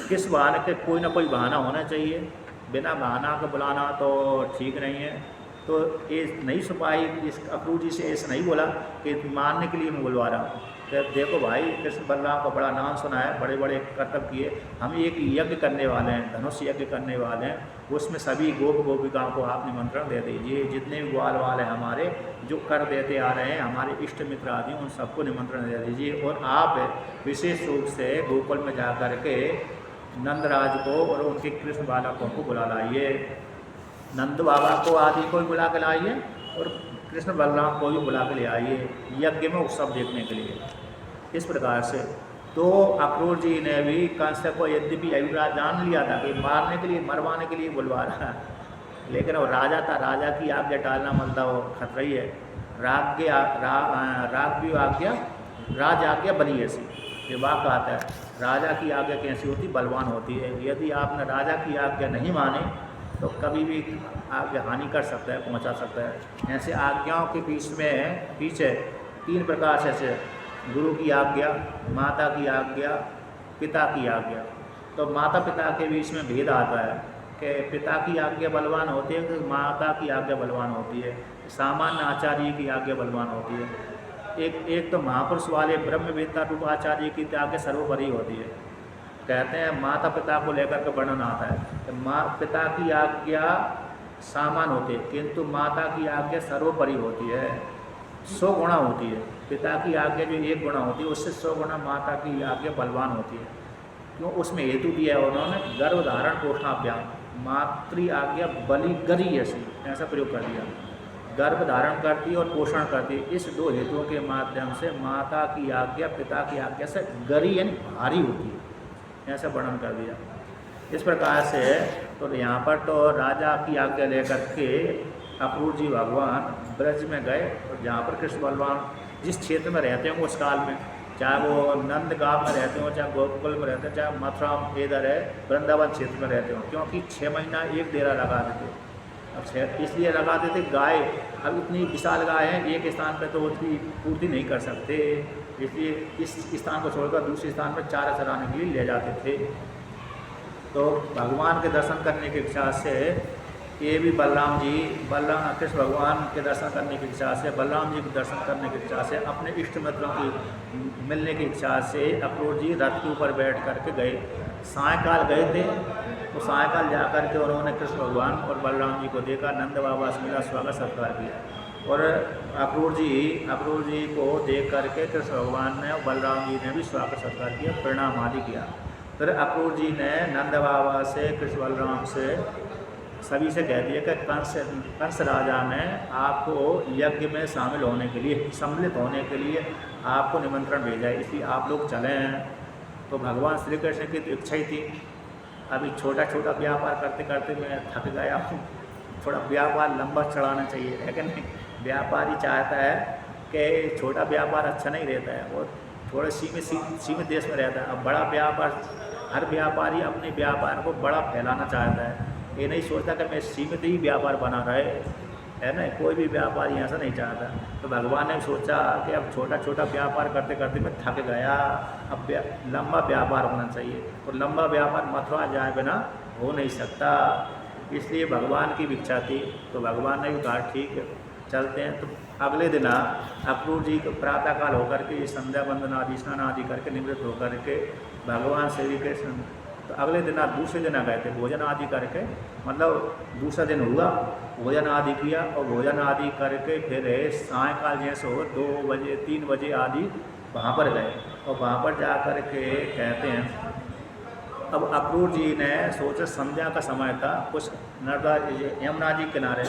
किस बहाने के, कोई ना कोई बहाना होना चाहिए, बिना बहाना का बुलाना तो ठीक नहीं है। तो ये नहीं सिपाही इस अक्रूर जी से ऐसा नहीं बोला कि मारने के लिए मैं बुलवा रहा हूँ। तो देखो भाई, कृष्ण बलराम का बड़ा नाम सुना है, बड़े बड़े कर्तव्य किए, हम एक यज्ञ करने वाले हैं, धनुष यज्ञ करने वाले हैं, उसमें सभी गोपिकाओं को आप निमंत्रण दे दीजिए। जितने भी ग्वाल वाले हमारे जो कर देते आ रहे हैं, हमारे इष्ट मित्र आदि, उन सबको निमंत्रण दे दीजिए। और आप विशेष रूप से गोकुल में जा कर के नंदराज को और उनके कृष्ण बालकों को बुला लाइए, नंद बाबा को आदि को भी बुला के लाइए और कृष्ण बलराम को भी बुला के ले आइए यज्ञ में उत्सव देखने के लिए। इस प्रकार से तो अक्रूर जी ने भी कंस को यद्यपि अभिप्राय जान लिया था कि मारने के लिए, मरवाने के लिए बुलवा रहा है, लेकिन वो राजा था, राजा की आज्ञा टालना मतलब वो खतरा ही है। राज आज्ञा बली ऐसी, ये वाक्य आता है, राजा की आज्ञा कैसी होती, बलवान होती है। यदि आपने राजा की आज्ञा नहीं माने तो कभी भी आज्ञा हानि कर सकता है, पहुंचा सकता है। ऐसे आज्ञाओं के पीछे तीन प्रकार से ऐसे, गुरु की आज्ञा, माता की आज्ञा, पिता की आज्ञा। तो माता पिता के बीच में भेद आता है कि पिता की आज्ञा बलवान होती है कि माता की आज्ञा बलवान होती है। सामान्य आचार्य की आज्ञा बलवान होती है। एक तो महापुरुष वाले ब्रह्मवेत्ता रूप आचार्य की आज्ञा सर्वोपरि होती है। कहते हैं माता पिता को लेकर के वर्णन आता है कि पिता की आज्ञा सामान्य होती है, किंतु माता की आज्ञा सर्वोपरि होती है, 100 गुणा होती है। पिता की आज्ञा जो 1 गुणा होती है, उससे 100 गुणा माता की आज्ञा बलवान होती है। क्यों? उसमें हेतु दिया है उन्होंने, गर्भ धारण पोषणाभ्याम, मातृ आज्ञा बलि गरी ऐसा प्रयोग कर दिया, गर्भ धारण करती है और पोषण करती है। इस 2 हेतुओं के माध्यम से माता की आज्ञा पिता की आज्ञा से गरी यानी भारी होती है, ऐसा वर्णन कर दिया। इस प्रकार से तो यहाँ पर तो राजा की आज्ञा लेकर के अक्रूर जी भगवान ब्रज में गए, और जहाँ पर कृष्ण बलराम जिस क्षेत्र में रहते हैं उस काल में, चाहे वो नंद गांव में रहते हो, चाहे गोकुल में रहते हो, चाहे मथुरा इधर है वृंदावन क्षेत्र में रहते हो, क्योंकि 6 महीना एक डेरा लगा देते। अब इसलिए लगा देते, गाय अब इतनी विशाल गाय है, एक स्थान पर तो उसकी पूर्ति नहीं कर सकते, इसलिए इस स्थान को छोड़कर दूसरे स्थान पर चारा चराने के लिए ले जाते थे। तो भगवान के दर्शन करने की इच्छा से ये भी बलराम कृष्ण भगवान के दर्शन करने की इच्छा से, बलराम जी के दर्शन करने की इच्छा से, अपने इष्ट मित्रों की मिलने की इच्छा से अक्रूर जी रथ के ऊपर बैठ करके गए। सायंकाल गए थे, तो सायंकाल जा कर के उन्होंने कृष्ण भगवान और बलराम जी को देखा, नंद बाबा से मिला, स्वागत सत्कार किया। और अक्रूर जी को देख करके कृष्ण भगवान ने और बलराम जी ने भी स्वागत सत्कार किया, प्रणाम आदि किया। फिर अक्रूर जी ने नंद बाबा से, कृष्ण बलराम से सभी से कह दिया कि कंस राजा ने आपको यज्ञ में शामिल होने के लिए, सम्मिलित होने के लिए आपको निमंत्रण भेजा है, इसलिए आप लोग चले हैं। तो भगवान श्री कृष्ण की तो इच्छा ही थी। अभी छोटा छोटा व्यापार करते करते मैं थक गया हूँ, थोड़ा व्यापार लंबा चढ़ाना चाहिए है कि नहीं। व्यापारी चाहता है कि छोटा व्यापार अच्छा नहीं रहता है, वो थोड़े सीमित देश में रहता है। अब बड़ा व्यापार, हर व्यापारी अपने व्यापार को बड़ा फैलाना चाहता है, ये नहीं सोचता कि मैं सीमित ही व्यापार बना रहे, है ना। कोई भी व्यापारी ऐसा नहीं चाहता। तो भगवान ने सोचा कि अब छोटा छोटा व्यापार करते करते मैं थक गया, अब लंबा व्यापार होना चाहिए। तो लंबा व्यापार मथुरा जाए बिना हो नहीं सकता, इसलिए भगवान की इच्छा थी। तो भगवान ने भी कहा ठीक है चलते हैं। तो अगले दिन अक्रूर जी को प्रातःकाल होकर के संध्या वंदन आदि स्नान आदि करके निवृत्त होकर के भगवान श्री कृष्ण, तो अगले दिन दूसरे दिन गए थे भोजन आदि करके, मतलब दूसरा दिन हुआ, भोजन आदि किया और भोजन आदि करके फिर सायकाल जैसे हो 2 बजे 3 बजे आदि वहाँ पर गए। और वहाँ पर जा कर के कहते हैं अब अक्रूर जी ने सोचा संध्या का समय था, कुछ नर्मदा यमुना जी किनारे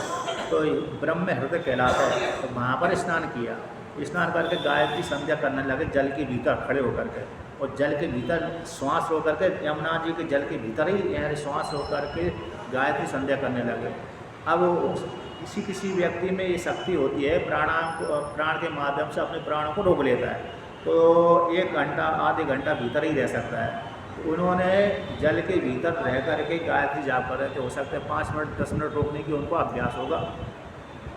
तो ब्रह्म हृदय कहलाता है, तो वहाँ पर स्नान किया। स्नान करके गायत्री संध्या करने लगे जल के भीतर खड़े होकर के, और जल के भीतर श्वास होकर के यमुना जी के जल के भीतर ही श्वास होकर के गायत्री संध्या करने लगे। अब किसी व्यक्ति में ये शक्ति होती है, प्राण के माध्यम से अपने प्राणों को रोक लेता है, तो 1 घंटा आधे घंटा भीतर ही रह सकता है। तो उन्होंने जल के भीतर रह करके गायत्री जाप कर रहे थे। हो सकता है 5 मिनट 10 मिनट रोकने की उनको अभ्यास होगा।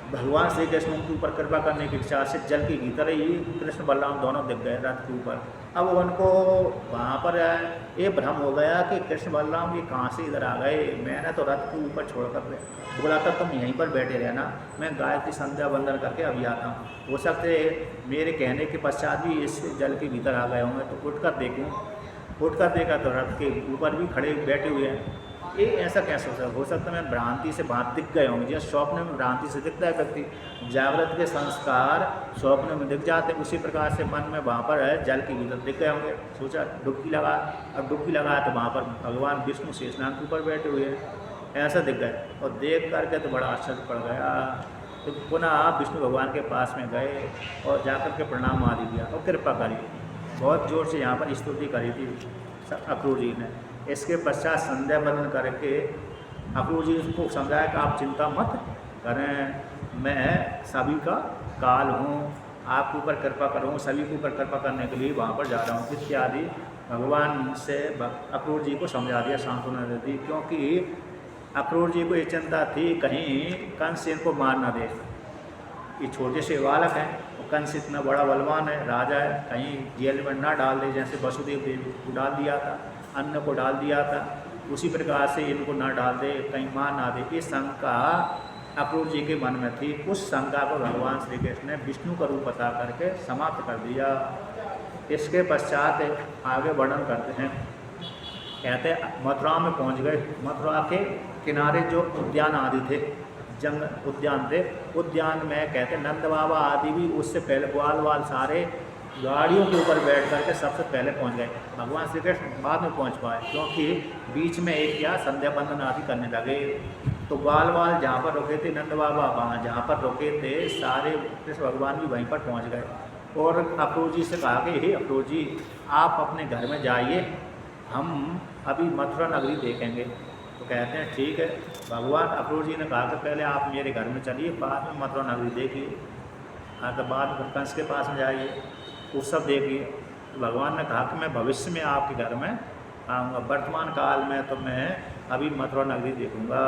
भगवान श्री कृष्ण उनके ऊपर कृपा करने की इच्छा से जल के भीतर ही कृष्ण बलराम दोनों दिख गए रथ के ऊपर। अब उनको वहाँ पर ये भ्रम हो गया कि कृष्ण बलराम ये कहाँ से इधर आ गए, मैंने तो रथ के ऊपर छोड़कर बोला था तुम यहीं पर बैठे रहना, मैं गायत्री संध्या वंदन करके अभी आता हूँ। हो सकते मेरे कहने के पश्चात भी इस जल के भीतर आ गए होंगे, तो उठकर देखूँ। उठकर देखा तो रथ के ऊपर भी खड़े बैठे हुए हैं। ये ऐसा कैसे हो सकता है मैं भ्रांति से बात दिख गए होंगे, जैसे स्वप्न में भ्रांति से दिखता है व्यक्ति, जागृत के संस्कार स्वप्न में दिख जाते हैं, उसी प्रकार से मन में वहाँ पर है जल के भीतर दिख गए होंगे। सोचा डुबकी लगा, अब डुबकी लगाया तो वहाँ पर भगवान विष्णु शेषनाग के ऊपर बैठे हुए हैं, ऐसा दिख गए। और देख करके तो बड़ा आश्चर्य पड़ गया। तो पुनः विष्णु भगवान के पास में गए और जाकर के प्रणाम आदि किया और कृपा करी, बहुत जोर से यहाँ पर स्तुति करी थी अक्रूर जी ने। इसके पश्चात संध्या वंदन करके अक्रूर जी को समझाया कि आप चिंता मत करें, मैं सभी का काल हूँ, आपके ऊपर कृपा करूँ, सभी के ऊपर कृपा करने के लिए वहाँ पर जा रहा हूँ इत्यादि भगवान से अक्रूर जी को समझा दिया, सांत्वना दे दी। क्योंकि अक्रूर जी को ये चिंता थी कहीं कंस इनको मार ना दे, ये छोटे से बालक हैं, कंस इतना बड़ा बलवान है, राजा है, कहीं जेल में ना डाल दे, जैसे वसुदेव देवी को डाल दिया था, अन्न को डाल दिया था, उसी प्रकार से इनको ना डाल दे, कहीं मार ना दे। इस शंका अक्रूर जी के मन में थी। उस शंका को भगवान श्री कृष्ण ने विष्णु का रूप बता करके समाप्त कर दिया। इसके पश्चात आगे वर्णन करते हैं, कहते मथुरा में पहुंच गए। मथुरा के किनारे जो उद्यान आदि थे, जंगल उद्यान थे, उद्यान में कहते नंद बाबा आदि भी उससे पहले ग्वाल सारे गाड़ियों के ऊपर बैठ करके सबसे पहले पहुंच गए। भगवान श्री कृष्ण बाद में पहुंच पाए, क्योंकि बीच में एक क्या संध्या वंदन आदि करने लगे। तो ग्वाल जहाँ पर रुके थे नंद बाबा, वहाँ जहाँ पर रुके थे सारे कृष्ण भगवान भी वहीं पर पहुँच गए। और अक्रूर जी से कहा कि हे अक्रूर जी, आप अपने घर में जाइए, हम अभी मथुरा नगरी देखेंगे। तो कहते हैं ठीक है। भगवान अक्रूर जी ने कहा कि पहले आप मेरे घर में चलिए, बाद में मथुरा नगरी देखिए, तो बाद में कंस के पास में जाइए, वो सब देखिए। तो भगवान ने कहा कि मैं भविष्य में आपके घर में आऊँगा, वर्तमान काल में तो मैं अभी मथुरा नगरी देखूँगा।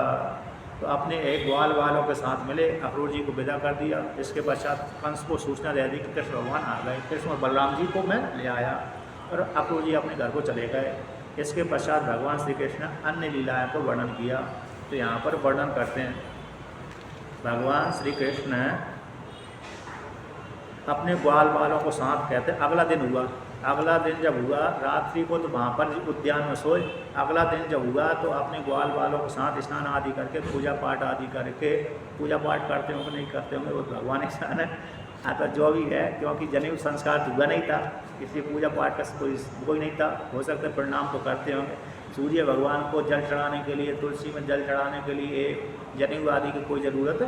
तो अपने एक ग्वाल वालों के साथ मिले, अक्रूर जी को विदा कर दिया। इसके पश्चात कंस को सूचना दे दी कि कृष्ण भगवान आ गए, कृष्ण और बलराम जी को मैं ले आया, और अक्रूर जी अपने घर को चले गए। इसके पश्चात भगवान श्री कृष्ण अन्य लीलाएँ को वर्णन किया। तो यहाँ पर वर्णन करते हैं, भगवान श्री कृष्ण अपने ग्वाल वालों को साथ कहते हैं। अगला दिन हुआ, अगला दिन जब हुआ रात्रि को, तो वहाँ पर उद्यान में सोए। अगला दिन जब हुआ तो अपने ग्वाल वालों के साथ स्नान आदि करके पूजा पाठ आदि करके, पूजा पाठ करते होंगे नहीं करते होंगे वो भगवान ही जाने, तो जो भी है, क्योंकि जनेऊ संस्कार हुआ नहीं था, इसलिए पूजा पाठ का कोई नहीं था। हो सकता है प्रणाम तो करते होंगे। सूर्य भगवान को जल चढ़ाने के लिए, तुलसी में जल चढ़ाने के लिए जनेऊ आदि की कोई ज़रूरत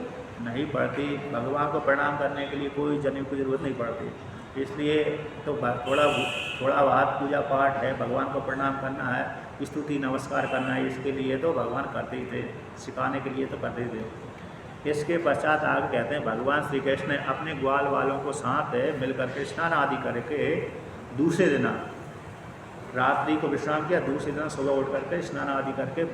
नहीं पड़ती। भगवान को प्रणाम करने के लिए कोई जनेऊ की ज़रूरत नहीं पड़ती। इसलिए तो थोड़ा बहुत पूजा पाठ है, भगवान को प्रणाम करना है, स्तुति नमस्कार करना है, इसके लिए तो भगवान करते ही थे, सिखाने के लिए तो करते ही थे। इसके पश्चात आगे कहते हैं भगवान श्री कृष्ण ने अपने ग्वाल वालों को साथ मिलकर के स्नान आदि करके दूसरे दिन रात्रि को विश्राम किया। दूसरे दिन सुबह उठ करके स्नान आदि करके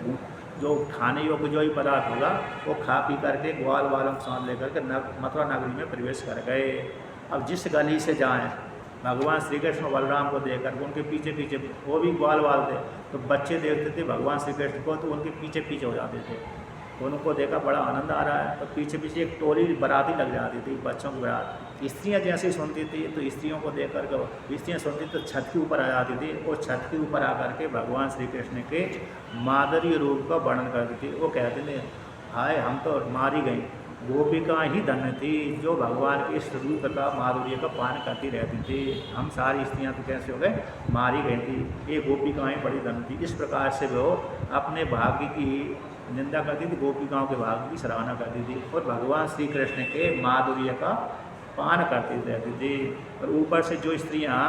जो खाने योग्य जो ही पदार्थ होगा वो खा पी करके ग्वाल वालों को साथ लेकर के मथुरा नगरी में प्रवेश कर गए। अब जिस गली से जाएं भगवान श्री कृष्ण बलराम को देखकर उनके पीछे पीछे, वो भी ग्वाल वाल थे तो बच्चे देखते थे भगवान श्री कृष्ण को तो उनके पीछे पीछे हो जाते थे। उनको देखा बड़ा आनंद आ रहा है तो पीछे पीछे एक टोली बाराती लग जाती थी, बच्चों की बारात। स्त्रियाँ जैसे सुनती थी तो स्त्रियों को देख कर स्त्रियाँ सुनती तो छत के ऊपर आ जाती थी और छत के ऊपर आकर के भगवान श्री कृष्ण के माधुर्य रूप का वर्णन करती थी। वो कहते थे हाय हम तो मारी गई, गोपिका ही धन्य थी जो भगवान के इस रूप का माधुर्य का पान करती रहती थी। हम सारी स्त्रियाँ तो कैसे हो गए, मारी गई थी, ये गोपिकाएँ बड़ी धन्य थी। इस प्रकार से वो अपने भाग्य की निंदा करती थी, गोपिकाओं के भाग्य की सराहना करती थी और भगवान श्री कृष्ण के माधुर्य का पान करती रहती थी। और ऊपर से जो स्त्रियाँ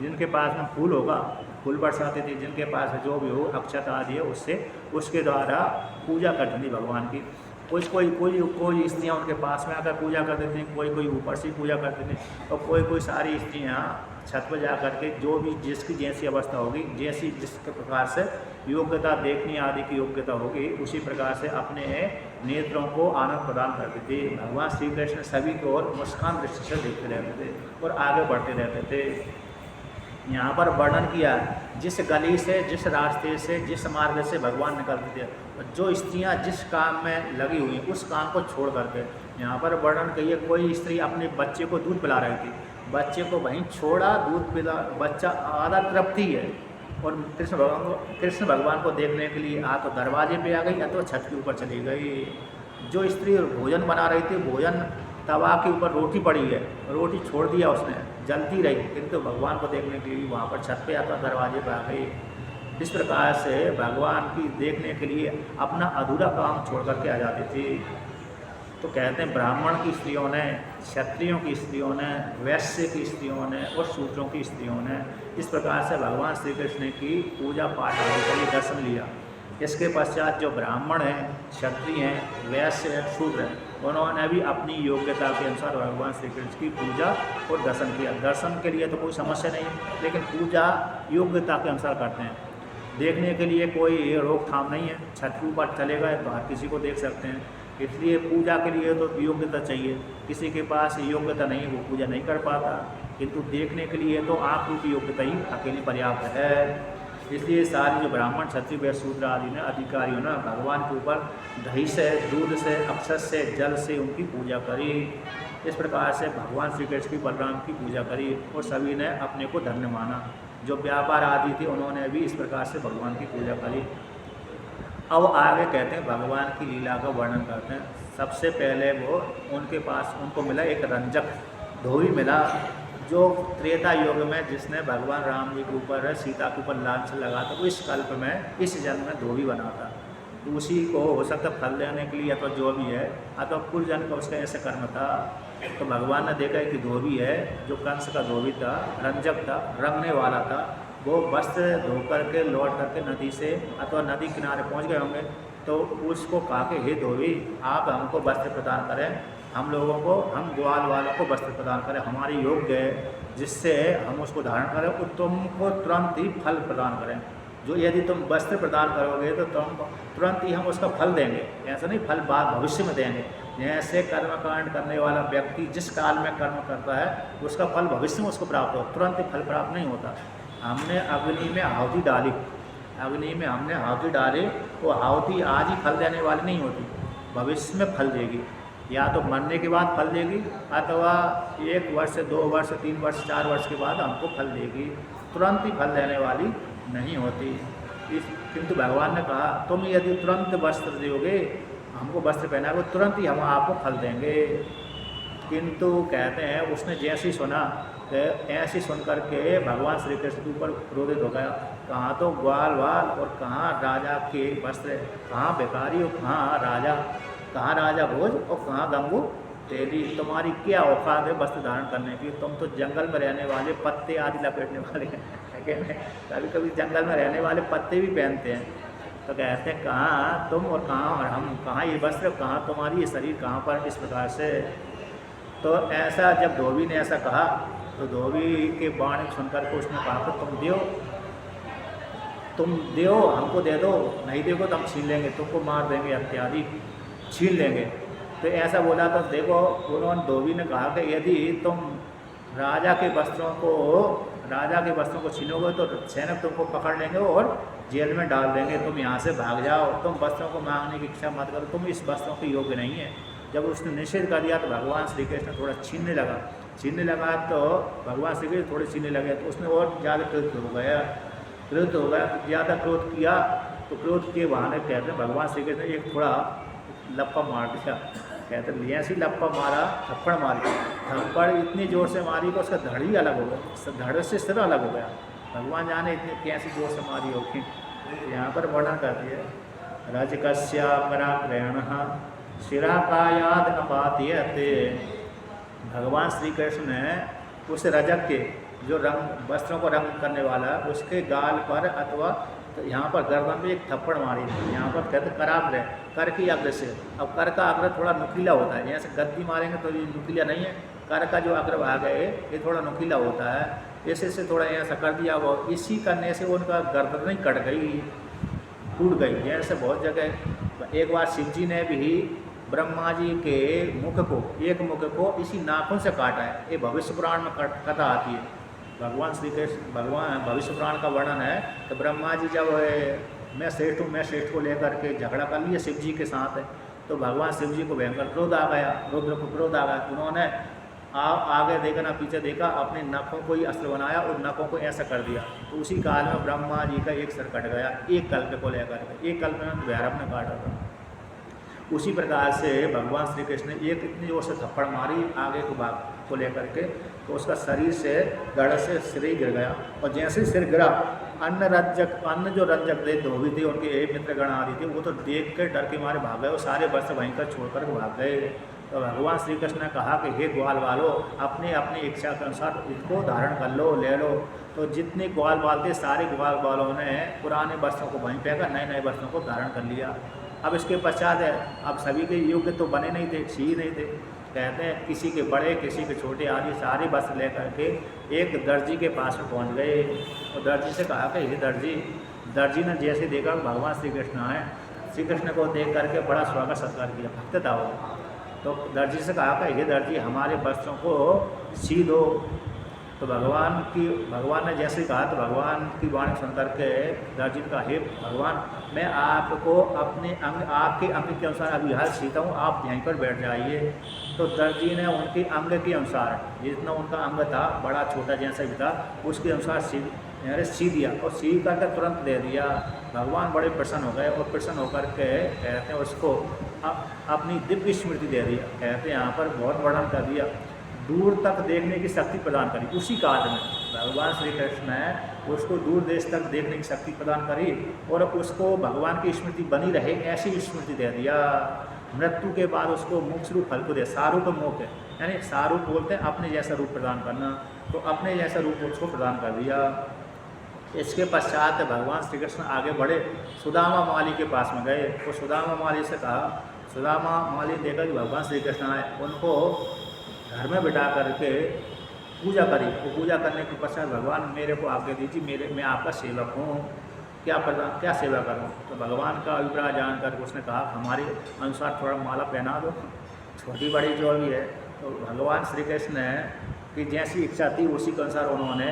जिनके पास में फूल होगा फूल बरसाती थी, जिनके पास जो भी हो अक्षत आदि है उससे उसके द्वारा पूजा करती थी भगवान की। कोई स्त्रियाँ उनके पास में आकर पूजा करती थी, कोई ऊपर से पूजा करती थी और कोई सारी स्त्रियाँ छत पर जा कर के जो भी जिसकी जैसी अवस्था होगी, जैसी जिस प्रकार से योग्यता देखनी आदि की योग्यता होगी उसी प्रकार से अपने नेत्रों को आनंद प्रदान करती थी। भगवान श्री कृष्ण सभी को और मुस्कान दृष्टि से देखते रहते थे और आगे बढ़ते रहते थे। यहाँ पर वर्णन किया जिस गली से, जिस रास्ते से, जिस मार्ग से भगवान निकलते थे, जो स्त्रियाँ जिस काम में लगी हुई उस काम को छोड़ करके, यहाँ पर वर्णन किया कोई स्त्री अपने बच्चे को दूध पिला रही थी, बच्चे को वहीं छोड़ा, दूध पिला, बच्चा आधा तृप्ति है और कृष्ण भगवान को देखने के लिए आ तो दरवाजे पे आ गई या तो छत के ऊपर चली गई। जो स्त्री भोजन बना रही थी, भोजन तवा के ऊपर रोटी पड़ी है, रोटी छोड़ दिया उसने, जलती रही, किंतु भगवान को देखने के लिए वहाँ पर छत पे आता दरवाजे पे आ गई। इस प्रकार से भगवान की देखने के लिए अपना अधूरा काम छोड़ करके आ जाती थी। तो कहते हैं ब्राह्मण की स्त्रियों ने, क्षत्रियों की स्त्रियों ने, वैश्य की स्त्रियों ने और शूद्रों की स्त्रियों ने इस प्रकार से भगवान श्री कृष्ण की पूजा पाठ आदि के लिए दर्शन लिया। इसके पश्चात जो ब्राह्मण हैं, क्षत्रिय हैं, वैश्य हैं, शूद्र हैं, उन्होंने भी अपनी योग्यता के अनुसार भगवान श्री कृष्ण की पूजा और दर्शन किया। दर्शन के लिए तो कोई समस्या नहीं, लेकिन पूजा योग्यता के अनुसार करते हैं। देखने के लिए कोई रोकथाम नहीं है, छत के ऊपर चले गए तो हर किसी को देख सकते हैं। इसलिए पूजा के लिए तो योग्यता चाहिए, किसी के पास योग्यता नहीं वो पूजा नहीं कर पाता, किंतु देखने के लिए तो आँख रूपी योग्यता ही अकेली पर्याप्त है। इसलिए सारे जो ब्राह्मण, क्षत्रिय, वैश्य, शूद्र आदि ने अधिकारियों ने भगवान के ऊपर दही से, दूध से, अक्षत से, जल से उनकी पूजा करी। इस प्रकार से भगवान श्री कृष्ण की, बलराम की पूजा करी और सभी ने अपने को धन्य माना। जो व्यापार आदि थे उन्होंने भी इस प्रकार से भगवान की पूजा करी। अब आगे कहते हैं भगवान की लीला का वर्णन करते हैं। सबसे पहले वो उनके पास उनको मिला एक रंजक धोबी मिला, जो त्रेता युग में जिसने भगवान राम जी के ऊपर, सीता के ऊपर लांछन लगा था, वो इस कल्प में, इस जन्म में धोबी बना था। तो उसी को हो सकता फल देने के लिए अथवा जो भी है, अथवा पूर्व जन्म का उसका ऐसा कर्म था। तो भगवान ने देखा कि धोबी है, जो कंस का धोबी था, रंजक था, रंगने वाला था, वो वस्त्र धो करके लौट करके नदी से अथवा नदी किनारे पहुंच गए होंगे। तो उसको कहा कि हे धोबी, आप हमको वस्त्र प्रदान करें, हम लोगों को, हम ग्वाल वालों को वस्त्र प्रदान करें, हमारी योग्य है जिससे हम उसको धारण करें और तुमको तुरंत ही फल प्रदान करें। जो यदि तुम वस्त्र प्रदान करोगे तो तुम तुरंत ही हम उसका फल देंगे, ऐसा नहीं फल बाद भविष्य में देंगे। जैसे कर्मकांड करने वाला व्यक्ति जिस काल में कर्म करता है उसका फल भविष्य में उसको प्राप्त हो, तुरंत ही फल प्राप्त नहीं होता। हमने अग्नि में आहुति डाली, अग्नि में हमने आहुति डाली, वो आहुति आज ही फल देने वाली नहीं होती, भविष्य में फल देगी। या तो मरने के बाद फल देगी अथवा 1 वर्ष, 2 वर्ष, 3 वर्ष, 4 वर्ष के बाद हमको फल देगी, तुरंत ही फल देने वाली नहीं होती। किंतु भगवान ने कहा तुम यदि तुरंत वस्त्र दोगे, हमको वस्त्र पहनाओगे, तुरंत ही हम आपको फल देंगे। किंतु कहते हैं उसने जैसे ही सुना ऐसी सुन करके भगवान श्री कृष्ण के ऊपर क्रोधित हो गया। कहाँ तो ग्वाल वाल और कहाँ राजा के वस्त्र, कहाँ भिखारी और कहाँ राजा, कहाँ राजा भोज और कहाँ गंगू तेरी, तुम्हारी क्या औकात है वस्त्र धारण करने की? तुम तो जंगल में रहने वाले, पत्ते आदि लपेटने वाले हैं। कभी कभी जंगल में रहने वाले पत्ते भी पहनते हैं। तो कहते हैं कहाँ तुम और कहाँ और हम, कहाँ ये वस्त्र, कहाँ तुम्हारी ये शरीर, कहाँ पर, इस प्रकार से। तो ऐसा जब धोबी ने ऐसा कहा तो धोबी के बाणी सुनकर के उसने कहा कि तुम दो हमको दे दो, नहीं देखो तो हम छीन लेंगे, तुमको मार देंगे इत्यादि, छीन लेंगे। तो ऐसा बोला तो देखो उन्होंने धोबी ने कहा कि यदि तुम राजा के वस्त्रों को छीनोगे तो सैनिक तुमको पकड़ लेंगे और जेल में डाल देंगे, तुम यहाँ से भाग जाओ, तुम वस्त्रों को मांगने की इच्छा मत करो, तुम इस वस्त्रों के योग्य नहीं है। जब उसने निषेध कर दिया तो भगवान श्री कृष्ण थोड़ा छीनने लगा तो भगवान श्री कृष्ण थोड़े छीनने लगे तो उसने और ज़्यादा क्रोध हो गया, ज़्यादा क्रोध किया। तो क्रोध के बहाने कहते हैं भगवान श्री कृष्ण एक थोड़ा लप्पा मार दिया। कहते हैं ऐसी लप्पा मारा, थप्पड़ मारी, थप्पड़ इतनी ज़ोर से मारी कि उसका धड़ ही अलग हो गया, धड़ से सिर अलग हो गया। भगवान जाने इतनी कैसी जोर से मारी होगी। यहाँ पर वर्णन करती है रजकस्या पराग्रहण शिराकायाद अपातीयते। भगवान श्री कृष्ण ने उस रजक के जो रंग वस्त्रों को रंग करने वाला उसके गाल पर अथवा तो यहाँ पर गर्दन में एक थप्पड़ मारी थी। यहाँ पर कहते कराग्रह, कर की अग्र से। अब कर का अग्र थोड़ा नुकीला होता है, जैसे गद्दी मारेंगे तो ये नुकीला नहीं है, कर का जो अग्र भाग है ये थोड़ा नुकीला होता है, ऐसे से थोड़ा ऐसा कर दिया वो। इसी करने से उनका गर्दन नहीं कट गई, टूट गई। जैसे बहुत जगह एक बार शिव जी ने भी ब्रह्मा जी के एक मुख को इसी नाखून से काटा है। ये भविष्य पुराण में कथा आती है। भगवान श्री कृष्ण भविष्य पुराण का वर्णन है कि ब्रह्मा जी जब मैं श्रेष्ठ को लेकर के झगड़ा कर लिया शिव जी के साथ है, तो भगवान शिव जी को भयंकर क्रोध आ गया, रुद्र को क्रोध आ गया। उन्होंने आगे देखा ना पीछे देखा, अपने नखों को ही अस्त्र बनाया और नखों को ऐसा कर दिया। तो उसी काल में ब्रह्मा जी का एक सर कट गया, एक कल्प को लेकर के। एक कल्प में भैरव ने काटा था। उसी प्रकार से भगवान श्री कृष्ण ने एक इतनी जोर से थप्पड़ मारी आगे को भाग को लेकर के, तो उसका शरीर से धड़ से सिर ही गिर गया। और जैसे सिर गिरा, अन्य जो रंजक थे, धोबी थे, उनके मित्रगण आदि थे, वो तो देख कर डर के मारे भाग गए, वो सारे वस्त्र वहीं पर छोड़कर भाग गए। तो भगवान श्री कृष्ण ने कहा कि हे ग्वाल वालों, अपने अपनी इच्छा के अनुसार इसको धारण कर लो, ले लो। तो जितने ग्वाल बाल थे सारे ग्वाल बालों ने पुराने वस्त्रों को वहीं फेंका, नए नए वस्त्रों को धारण कर लिया। अब इसके पश्चात है, अब सभी के योग्य तो बने नहीं थे, छी नहीं थे। कहते हैं किसी के बड़े किसी के छोटे आदि सारे वस्त्र लेकर के एक दर्जी के पास में पहुँच गए और दर्जी से कहा कि हे दर्जी ने जैसे देखा भगवान श्री कृष्ण आए, श्री कृष्ण को देख करके बड़ा स्वागत सत्कार किया, भक्त था वो। तो दर्जी से कहा कि हे दर्जी हमारे वस्त्रों को सी दो। तो भगवान ने जैसे कहा तो भगवान की वाणी सुन करके दर्जी ने कहा हे भगवान, मैं आपको अपने आपके अंग के अनुसार अभी हाल सीता हूँ, आप यहीं पर बैठ जाइए। तो दर्जी ने उनके अंग के अनुसार, जितना उनका अंग था बड़ा छोटा जैसा भी था, उसके अनुसार सी दिया और सी करके तुरंत दे दिया। भगवान बड़े प्रसन्न हो गए और प्रसन्न होकर के कहते हैं उसको अपनी दिव्य स्मृति दे दिया। कहते हैं यहाँ पर बहुत वर्णन कर दिया, दूर तक देखने की शक्ति प्रदान करी। उसी काल में भगवान श्री कृष्ण ने उसको दूर देश तक देखने की शक्ति प्रदान करी और उसको भगवान की स्मृति बनी रहे ऐसी स्मृति दे दिया। मृत्यु के बाद उसको मोक्ष रूप फल को दे, सारूप मोक्ष है, यानी सारूप बोलते हैं अपने जैसा रूप प्रदान करना, तो अपने जैसा रूप उसको प्रदान कर दिया। इसके पश्चात भगवान श्री कृष्ण आगे बढ़े, सुदामा माली के पास में गए। तो सुदामा माली से कहा, सुदामा माली देखा कि भगवान श्री कृष्ण आए, उनको घर में बिठा करके पूजा करी। वो पूजा करने के पश्चात भगवान मेरे को आज्ञा दीजिए, मैं आपका सेवक हूँ, क्या सेवा करूँ। तो भगवान का अभिप्राय जानकर उसने कहा हमारे अनुसार थोड़ा माला पहना दो, छोटी बड़ी जो भी है। तो भगवान श्री कृष्ण ने कि जैसी इच्छा थी उसी के अनुसार उन्होंने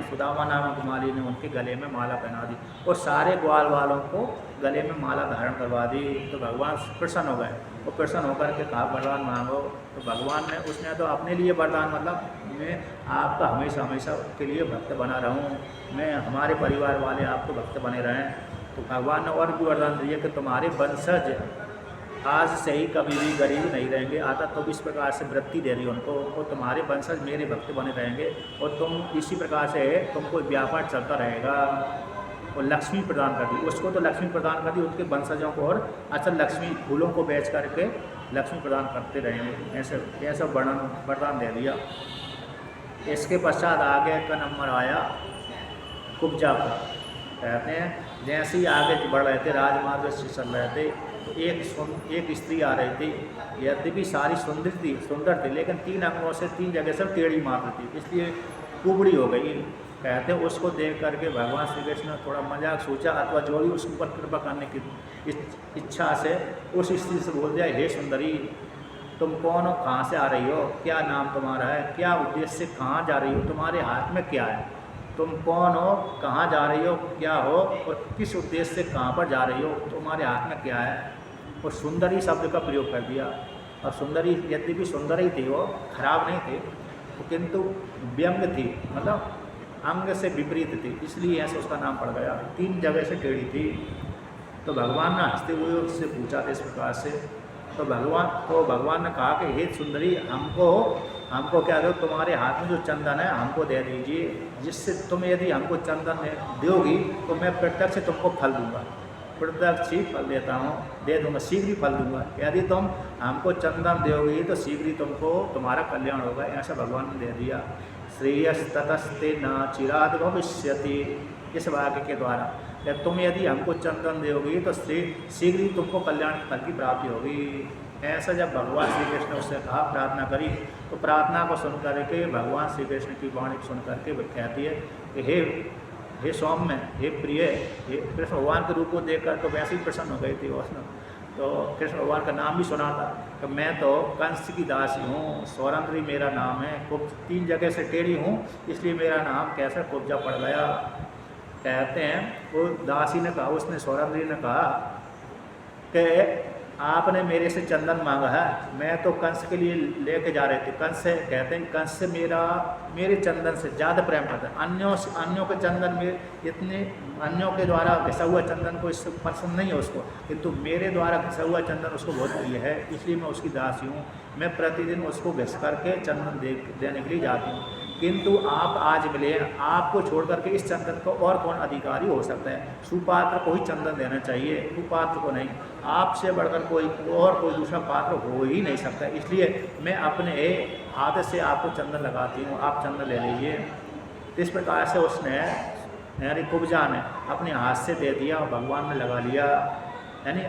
सुदामा नामक माली ने उनके गले में माला पहना दी और सारे ग्वाल वालों को गले में माला धारण करवा दी। तो भगवान प्रसन्न हो गए और प्रसन्न होकर के कहा वरदान मांगो। तो भगवान ने उसने तो अपने लिए वरदान मतलब मैं आपका हमेशा के लिए भक्त बना रहूं, मैं हमारे परिवार वाले आपको भक्त बने रहें। तो भगवान ने और भी वरदान दिए कि तुम्हारे वंशज आज से ही कभी भी गरीब नहीं रहेंगे। आता तो इस प्रकार से वृत्ति दे रही उनको, और तुम्हारे वंशज मेरे भक्त बने रहेंगे, और तुम इसी प्रकार से तुमको व्यापार चलता रहेगा। और लक्ष्मी प्रदान कर दी उसको, तो लक्ष्मी प्रदान कर दी उसके वंशजों को, और अच्छा लक्ष्मी फूलों को बेच करके लक्ष्मी प्रदान करते रहेंगे। ऐसे ऐसा वरदान दे दिया। इसके पश्चात आगे का नंबर आया कुब्जा का। कहते हैं जैसे ही आगे बढ़ रहे थे, राजमार्ग से चल रहे थे, एक स्त्री आ रही थी। यद्यपि सारी सुंदर थी, लेकिन 3 अंगों से 3 जगह से टेढ़ी मार थी, इसलिए कुबड़ी हो गई। कहते हैं उसको देख करके भगवान श्री कृष्ण ने थोड़ा मजाक सोचा, अथवा जो भी उसके ऊपर कृपा करने की इच्छा से उस स्त्री से बोल दिया, हे सुंदरी, तुम कौन हो, कहाँ से आ रही हो, क्या नाम तुम्हारा है, क्या उद्देश्य से कहाँ जा रही हो, तुम्हारे हाथ में क्या है, तुम कौन हो, कहाँ जा रही हो, क्या हो, और किस उद्देश्य से कहाँ पर जा रही हो, तुम्हारे हाथ में क्या है। और सुंदरी शब्द का प्रयोग कर दिया। और सुंदरी यद्यपि सुंदर ही थी, वो खराब नहीं थी, किंतु व्यंग थी, मतलब अंग से विपरीत थी, इसलिए ऐसे उसका नाम पड़ गया। 3 जगह से टेढ़ी थी। तो भगवान ने हंसते हुए उससे पूछा था इस प्रकार से। तो भगवान ने कहा कि हे सुंदरी, हमको क्या दो, तुम्हारे हाथ में जो चंदन है हमको दे दीजिए, जिससे तुम यदि हमको चंदन दोगी तो मैं प्रत्यक्ष तुमको फल दूंगा, प्रत्यक्ष ही फल देता हूँ, दे दूंगा, शीघ्र ही फल दूंगा। यदि तुम हमको चंदन दोगी तो शीघ्र ही तुमको तुम्हारा कल्याण होगा। ऐसा भगवान ने दे दिया। श्रेयस्ततस्ते न चिराद भविष्यति, इस वाक्य के द्वारा जब तुम यदि हमको चंदन दोगी तो शीघ्र ही तुमको कल्याण फल की प्राप्ति होगी। ऐसा जब भगवान श्री कृष्ण ने उससे कहा, प्रार्थना करी, तो प्रार्थना को सुन करके भगवान श्री कृष्ण की वाणी सुन करके वो कहती है कि हे सौम्य, हे प्रिय, हे कृष्ण भगवान के रूप को देखकर तो वैसे ही प्रसन्न हो गई थी उसने। तो कृष्ण भगवान का नाम भी सुना था कि मैं तो कंस की दासी हूँ, सौरंद्री मेरा नाम है, 3 जगह से टेढ़ी हूँ, इसलिए मेरा नाम कैसे कुब्जा पड़ गया। कहते हैं वो दासी ने कहा, उसने सौरंद्री ने कहा कि आपने मेरे से चंदन मांगा है, मैं तो कंस के लिए लेके जा रहे थे। कंस से कहते हैं कंस से मेरे चंदन से ज़्यादा प्रेम करता है। अन्यों के चंदन में इतने, अन्यों के द्वारा घिसा हुआ चंदन को इससे पसंद नहीं है उसको, किंतु मेरे द्वारा घिसा हुआ चंदन उसको बहुत प्रिय है, इसलिए मैं उसकी दासी हूँ। मैं प्रतिदिन उसको घिस करके चंदन देने के लिए जाती हूँ। किंतु आप आज मिले, आपको छोड़ करके इस चंदन को और कौन अधिकारी हो सकता है। सुपात्र को ही चंदन देना चाहिए, कुपात्र को नहीं। आपसे बढ़कर कोई दूसरा पात्र हो ही नहीं सकता, इसलिए मैं अपने हाथ से आपको चंदन लगाती हूँ, आप चंदन ले लीजिए। इस प्रकार से उसने यानी कुब्जा ने अपने हाथ से दे दिया और भगवान ने लगा लिया। यानी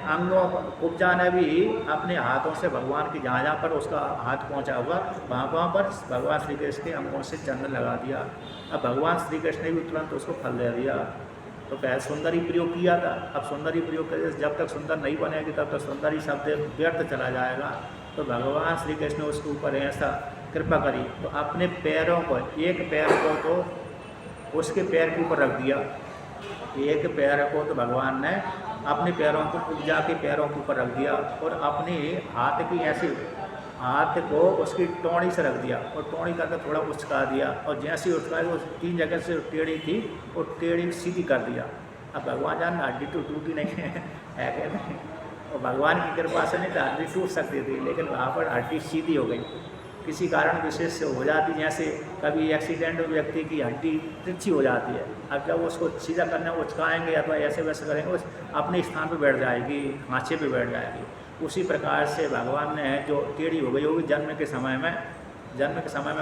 कुब्जा ने भी अपने हाथों से भगवान की जहाँ पर उसका हाथ पहुँचा हुआ वहाँ पर भगवान श्री कृष्ण के अंगों से चंदन लगा दिया। अब भगवान श्री कृष्ण ने भी तुरंत उसको फल दे दिया। तो पहले सुंदरी प्रयोग किया था, अब सुंदरी प्रयोग करके जब तक सुंदर नहीं बनेगी तब तक सुंदरी शब्द व्यर्थ चला जाएगा। तो भगवान श्री कृष्ण ने उसके ऊपर ऐसा कृपा करी, तो अपने पैरों को, एक पैर को तो उसके पैर के ऊपर रख दिया, एक पैर को तो भगवान ने अपने पैरों को कुब्जा के पैरों के ऊपर रख दिया, और अपने हाथ की ऐसे हाथ को उसकी टोड़ी से रख दिया और टोड़ी करके थोड़ा उचका दिया, और जैसे ही उचका वो 3 जगह से टेढ़ी थी और टेढ़ी सीधी कर दिया। अब भगवान जान हड्डी तो टूटी नहीं है क्या नहीं, और भगवान की कृपा से नहीं तो हड्डी टूट सकती थी, लेकिन वहाँ पर हड्डी सीधी हो गई। किसी कारण विशेष से हो जाती, जैसे कभी एक्सीडेंट में व्यक्ति की हड्डी तिरछी हो जाती है। अब जब उसको सीधा करने उचकाएंगे अथवा ऐसे वैसे करेंगे, उस अपने स्थान पर बैठ जाएगी, खांचे पे बैठ जाएगी। उसी प्रकार से भगवान ने जो टेढ़ी हो गई होगी जन्म के समय में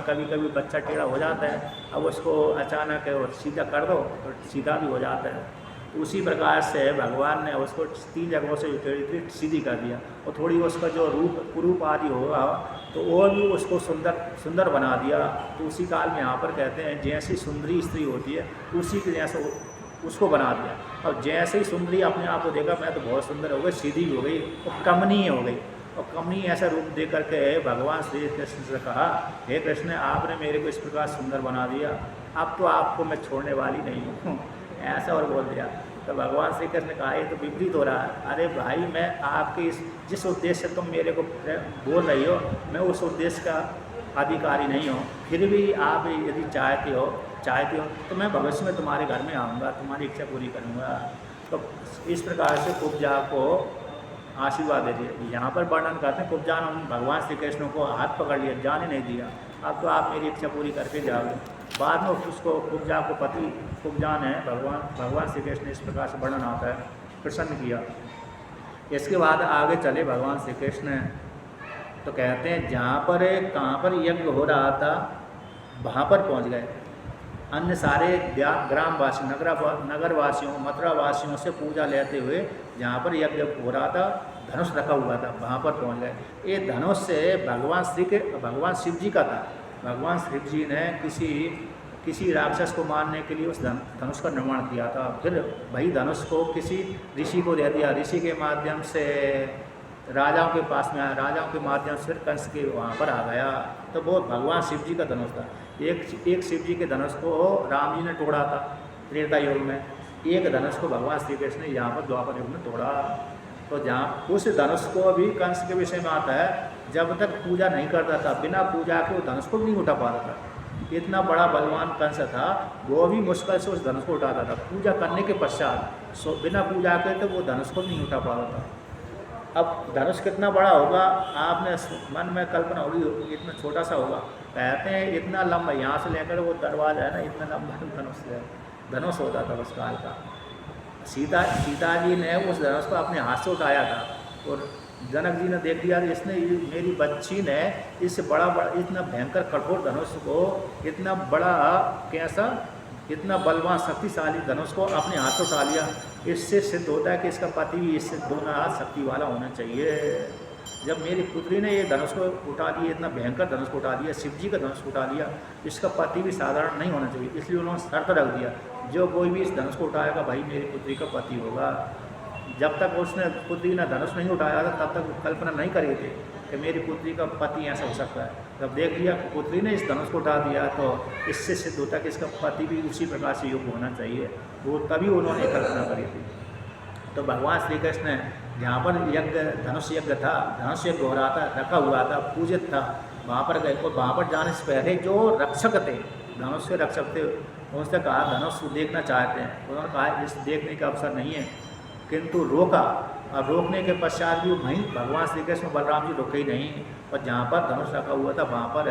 कभी कभी बच्चा टेढ़ा हो जाता है, अब उसको अचानक सीधा कर दो तो सीधा भी हो जाता है। उसी प्रकार से भगवान ने उसको 3 जगहों से टेढ़ी थी सीधी कर दिया, और थोड़ी उसका जो कुरूप आदि होगा तो वो भी उसको सुंदर बना दिया। तो उसी काल में यहाँ पर कहते हैं जैसी सुंदरी स्त्री होती है उसी के जैसे उसको बना दिया, और जैसे ही सुंदरी अपने आप को देखा मैं तो बहुत सुंदर हो गई, सीधी हो गई और कमनीय हो गई, और कमनीय ऐसा रूप दे करके भगवान श्री कृष्ण से कहा, हे कृष्ण आपने मेरे को इस प्रकार सुंदर बना दिया, अब तो आपको मैं छोड़ने वाली नहीं हूँ, ऐसा और बोल दिया। तो भगवान श्री कृष्ण ने कहा ये तो विपरीत हो रहा है, अरे भाई मैं आपके जिस उद्देश्य से तुम मेरे को बोल रही हो मैं उस उद्देश्य का अधिकारी नहीं हूँ, फिर भी आप यदि चाहते हो तो मैं भविष्य में तुम्हारे घर में आऊँगा, तुम्हारी इच्छा पूरी करूँगा। तो इस प्रकार से कुब्जा को आशीर्वाद दे दिया। यहाँ पर वर्णन करते हैं कुब्जान भगवान श्री कृष्ण को हाथ पकड़ लिया, जाने नहीं दिया, अब तो आप मेरी इच्छा पूरी करके जाओगे। बाद में उसको कुब्जा को पति कुब्जान है भगवान श्री कृष्ण इस प्रकार से वर्णन आता है, प्रसन्न किया। इसके बाद आगे चले भगवान श्री कृष्ण तो कहते हैं जहाँ पर कहाँ पर यज्ञ हो रहा था वहाँ पर पहुँच गए। अन्य सारे ग्रामवासी नगरवासियों मथुरावासियों से पूजा लेते हुए जहाँ पर यज्ञ हो रहा था धनुष रखा हुआ था वहाँ पर पहुँच गए। ये धनुष से भगवान शिव जी का था। भगवान शिव जी ने किसी राक्षस को मारने के लिए उस धनुष का निर्माण किया था। फिर वही धनुष को किसी ऋषि को दे दिया, ऋषि के माध्यम से राजाओं के पास में आया, राजाओं के माध्यम से फिर कंस के वहाँ पर आ गया। तो वो भगवान शिव जी का धनुष था। एक शिव जी के धनुष को राम जी ने तोड़ा था त्रेता युग में, एक धनुष को भगवान श्री कृष्ण ने यहाँ पर द्वापर युग में तोड़ा। तो जहाँ उस धनुष को भी कंस के विषय में आता है, जब तक पूजा नहीं करता था बिना पूजा के वो धनुष को भी नहीं उठा पाता था। इतना बड़ा बलवान कंस था, वो भी मुश्किल से उस धनुष को उठाता था पूजा करने के पश्चात। बिना पूजा के तो वो धनुष को नहीं उठा पाता था। अब धनुष कितना बड़ा होगा आपने मन में कल्पना होगी, इतना छोटा सा होगा। कहते हैं इतना लंबा, यहाँ से लेकर वो दरवाजा है ना, इतना लंबा धनुष होता था उस काल का। सीता जी ने उस धनुष को अपने हाथ से उठाया था और जनक जी ने देख लिया इसने मेरी बच्ची ने इस बड़ा इतना भयंकर कठोर धनुष को, इतना बड़ा कैसा इतना बलवान शक्तिशाली धनुष को अपने हाथ से उठा लिया। इससे सिद्ध होता है कि इसका पति भी इससे दोनों हाथ शक्ति वाला होना चाहिए। जब मेरी पुत्री ने ये धनुष को उठा लिया, इतना भयंकर धनुष को उठा लिया, शिव जी का धनुष को उठा लिया, इसका पति भी साधारण नहीं होना चाहिए। इसलिए उन्होंने शर्त रख दिया, जो कोई भी इस धनुष को उठाएगा भाई मेरी पुत्री का पति होगा। जब तक उसने पुत्री ने धनुष नहीं उठाया था तब तक कल्पना नहीं करी थी कि मेरी पुत्री का पति ऐसा हो सकता है। जब देख लिया कि पुत्री ने इस धनुष को उठा दिया तो इससे सिद्ध होता है कि इसका पति भी उसी प्रकार से युग होना चाहिए। वो तभी उन्होंने कल्पना करी थी। तो भगवान श्री कृष्ण जहाँ पर धनुष यज्ञ था, धनुष यज्ञ हो रहा था, रखा हुआ था, पूजित था, वहाँ पर गए। और वहाँ पर जाने से पहले जो रक्षक थे, धनुष के रक्षक थे, उनसे कहा धनुष देखना चाहते हैं। उन्होंने कहा इस देखने का अवसर नहीं है, किंतु रोका। अब रोकने के पश्चात भी वहीं भगवान श्री कृष्ण बलराम जी रुके ही नहीं और जहाँ पर धनुष रखा हुआ था वहाँ पर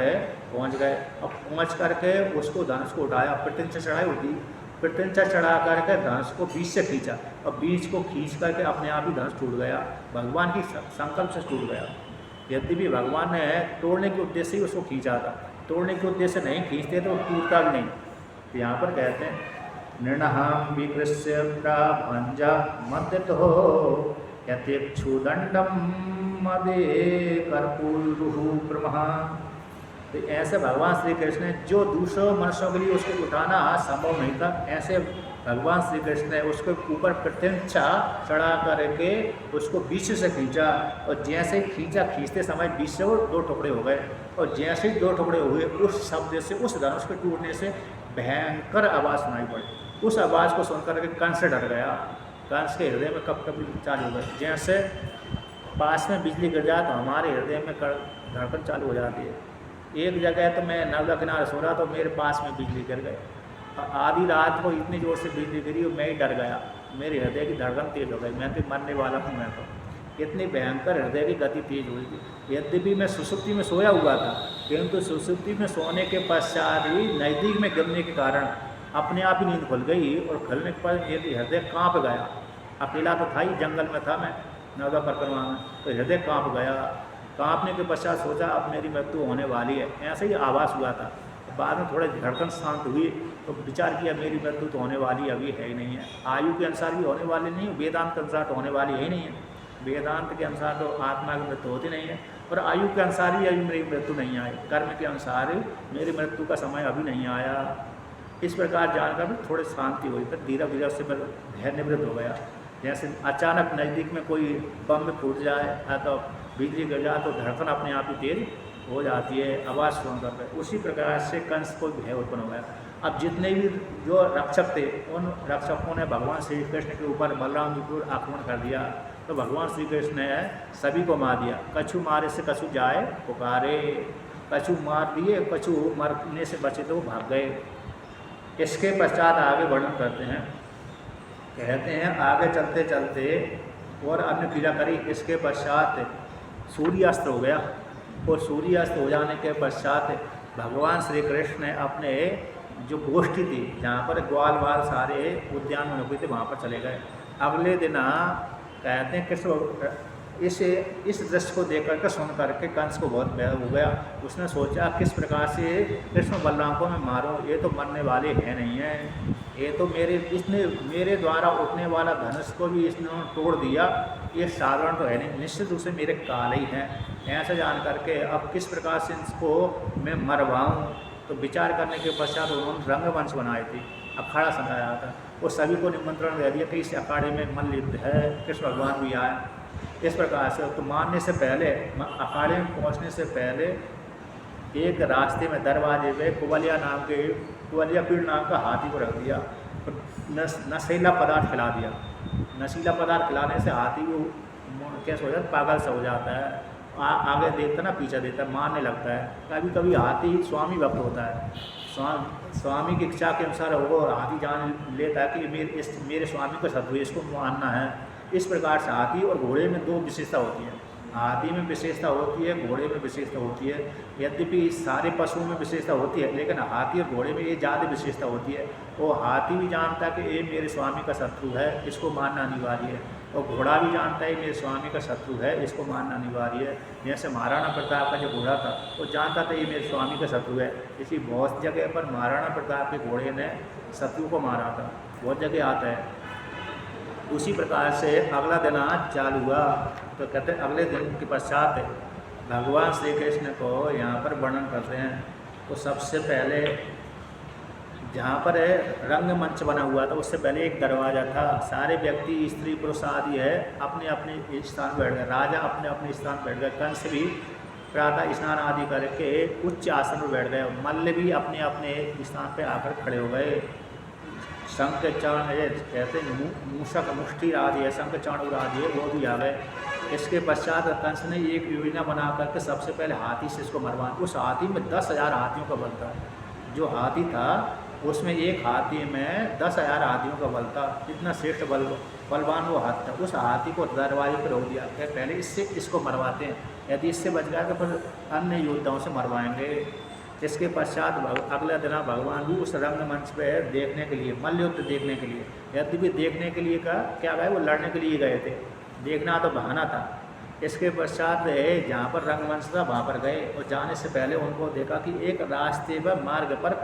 पहुँच गए। अब पहुँच करके उसको धनुष को उठाया, प्रत्यंचा चढ़ाई होती, प्रत्यंचा चढ़ा करके धनुष को बीच से खींचा और बीच को खींच करके अपने आप ही धनुष टूट गया, भगवान की संकल्प से टूट गया। यद्यपि भगवान ने तोड़ने के उद्देश्य ही उसको खींचा था, तोड़ने के उद्देश्य नहीं खींचते तो टूटता भी नहीं। तो यहाँ पर कहते हैं नृणहं विकृष्य प्राभंजा मद्यतो यथेक्षुदंडम मदे कर्पूरुः प्रमः। तो ऐसे भगवान श्री कृष्ण ने जो दूसरों मनुष्यों के लिए उसको उठाना संभव नहीं था, ऐसे भगवान श्री कृष्ण ने उसके ऊपर प्रत्यंचा चढ़ा करके उसको बीच से खींचा और जैसे खींचा खींचते समय बीच से वो दो टुकड़े हो गए। और जैसे ही दो टुकड़े हुए उस शब्द से, उस धनुष के टूटने से भयंकर आवाज़ सुनाई पड़ी। उस आवाज़ को सुनकर के कंस से डर गया, कंस के हृदय में कब चालू हो गए। जैसे पास में बिजली गिर जाए तो हमारे हृदय में धड़कन चालू हो जाती है। एक जगह तो मैं नर्मदा किनारे सो रहा तो मेरे पास में बिजली गिर गई, आधी रात को इतनी ज़ोर से बिजली गिरी और मैं ही डर गया, मेरे हृदय की धड़कन तेज़ हो गई, मैं तो मरने वाला हूँ। मैं तो इतनी भयंकर हृदय की गति तेज हुई थी। यद्यपि मैं सुसुप्ति में सोया हुआ था, किंतु सुसुप्ति में सोने के पश्चात ही नज़दीक में गिरने के कारण अपने आप ही नींद खुल गई और खुलने के बाद मेरे हृदय काँप गया। अकेला तो था ही, जंगल में था मैं नर्मदा परिक्रमा में, तो हृदय काँप गया। काँपने के पश्चात सोचा अब मेरी मृत्यु होने वाली है, ऐसे ही आवाज़ हुआ था। बाद में थोड़े धड़कन शांत हुई तो विचार किया मेरी मृत्यु तो होने वाली अभी है ही नहीं है, आयु के अनुसार भी होने वाली नहीं है, वेदांत के अनुसार तो होने वाली है ही नहीं है। वेदांत के अनुसार तो आत्मा की मृत्यु होती नहीं है और आयु के अनुसार भी अभी मेरी मृत्यु नहीं आई, कर्म के अनुसार मेरी मृत्यु का समय अभी नहीं आया। इस प्रकार जानकर भी थोड़ी शांति हुई, फिर धीरे धीरे उससे मैं भय निवृत्त हो गया। जैसे अचानक नज़दीक में कोई बम फूट जाए या तो बिजली गिर जाए तो धड़कन अपने आप ही तेज हो जाती है, आवाज़ सुनकर के। उसी प्रकार से कंस को भय उत्पन्न हो गया। अब जितने भी जो रक्षक थे उन रक्षकों ने भगवान श्री कृष्ण के ऊपर बलराम जी को आक्रमण कर दिया। तो भगवान श्री कृष्ण ने सभी को मार दिया। कछु मारे से कछु जाए पुकारे, कछु मार दिए, कछु मरने से बचे तो वो भाग गए। इसके पश्चात आगे वर्णन करते हैं, कहते हैं आगे चलते चलते और अपनी पूजा करी। इसके पश्चात सूर्यास्त हो गया और सूर्यास्त हो जाने के पश्चात भगवान श्री कृष्ण ने अपने जो गोष्ठी थी जहाँ पर ग्वाल वाल सारे उद्यान में रुके थे वहाँ पर चले गए। अगले दिन कहते हैं कृष्ण इस दृश्य को देख करके सुन करके कंस को बहुत भय हो गया। उसने सोचा किस प्रकार से कृष्ण बलराम को मैं मारूं, ये तो मरने वाले हैं नहीं हैं, ये तो इसने मेरे द्वारा उठने वाला धनुष को भी इसने तोड़ दिया, ये साधारण तो है नहीं, निश्चित रूप से मेरे काल ही हैं। ऐसा जान करके अब किस प्रकार से इसको मैं मरवाऊँ। तो विचार करने के पश्चात उन्होंने रंगमंच बनाई थी, अखाड़ा सजाया था और सभी को निमंत्रण दे दिया कि इस अखाड़े में मल्लयुद्ध है, कृष्ण भगवान भी आए। इस प्रकार से तो मारने से पहले, अखाड़े में पहुंचने से पहले एक रास्ते में दरवाजे पे कुवलिया पीड़ नाम का हाथी को रख दिया, नशीला पदार्थ खिला दिया। नशीला पदार्थ खिलाने से हाथी को कैसे हो जाता है, पागल सा हो जाता है, आगे देखता ना पीछे देखता है, मारने लगता है। कभी कभी हाथी स्वामी भक्त होता है, स्वामी की इच्छा के अनुसार वो हाथी जान लेता है कि मेरे स्वामी का शत्रु है, इसको मानना है। इस प्रकार से हाथी और घोड़े में दो विशेषता होती है, हाथी में विशेषता होती है, घोड़े में विशेषता होती है। यद्यपि सारे पशुओं में विशेषता होती है, लेकिन हाथी और घोड़े में ये ज़्यादा विशेषता होती है। वो हाथी भी जानता है कि ये मेरे स्वामी का शत्रु है, इसको मारना अनिवार्य है, और घोड़ा भी जानता है मेरे स्वामी का शत्रु है, इसको मारना अनिवार्य है। जैसे महाराणा प्रताप का जो घोड़ा था वो जानता था ये मेरे स्वामी का शत्रु है, इसलिए बहुत जगह पर महाराणा प्रताप के घोड़े ने शत्रु को मारा था, बहुत जगह आता है। उसी प्रकार से अगला दिन आज चालू हुआ। तो कहते हैं अगले दिन के पश्चात भगवान श्री कृष्ण को यहाँ पर वर्णन करते हैं। तो सबसे पहले जहाँ पर रंगमंच बना हुआ था उससे पहले एक दरवाज़ा था, सारे व्यक्ति स्त्री पुरुष आदि है अपने अपने स्थान बैठ गए, राजा अपने अपने स्थान बैठ गए, कंस भी प्रातः स्नान आदि करके उच्च आसन पर बैठ गए, मल्ल भी अपने अपने स्थान पर आकर खड़े हो गए। शंख चाण कहते हैं मूषक मुष्टि आदि है, शंख चाणूर आदि है, वो भी आ गए। इसके पश्चात कंस ने एक योजना बना करके सबसे पहले हाथी से इसको मरवाना। उस हाथी में 10,000 हाथियों का बल था, जो हाथी था उसमें एक हाथी में 10,000 हाथियों का बल था, इतना श्रेष्ठ बलवान वो हाथी था। उस हाथी को दरवाजे पर रोक दिया, पहले इसको मरवाते हैं, यदि इससे बच गया तो फिर अन्य योद्धाओं से मरवाएंगे। इसके पश्चात अगला दिन भगवान भी उस रंगमंच पे देखने के लिए, मल्लयुद्ध देखने के लिए, यद्यपि देखने के लिए का क्या गए, वो लड़ने के लिए गए थे, देखना तो बहाना था। इसके पश्चात जहाँ पर रंगमंच था वहाँ पर गए और जाने से पहले उनको देखा कि एक रास्ते पर मार्ग पर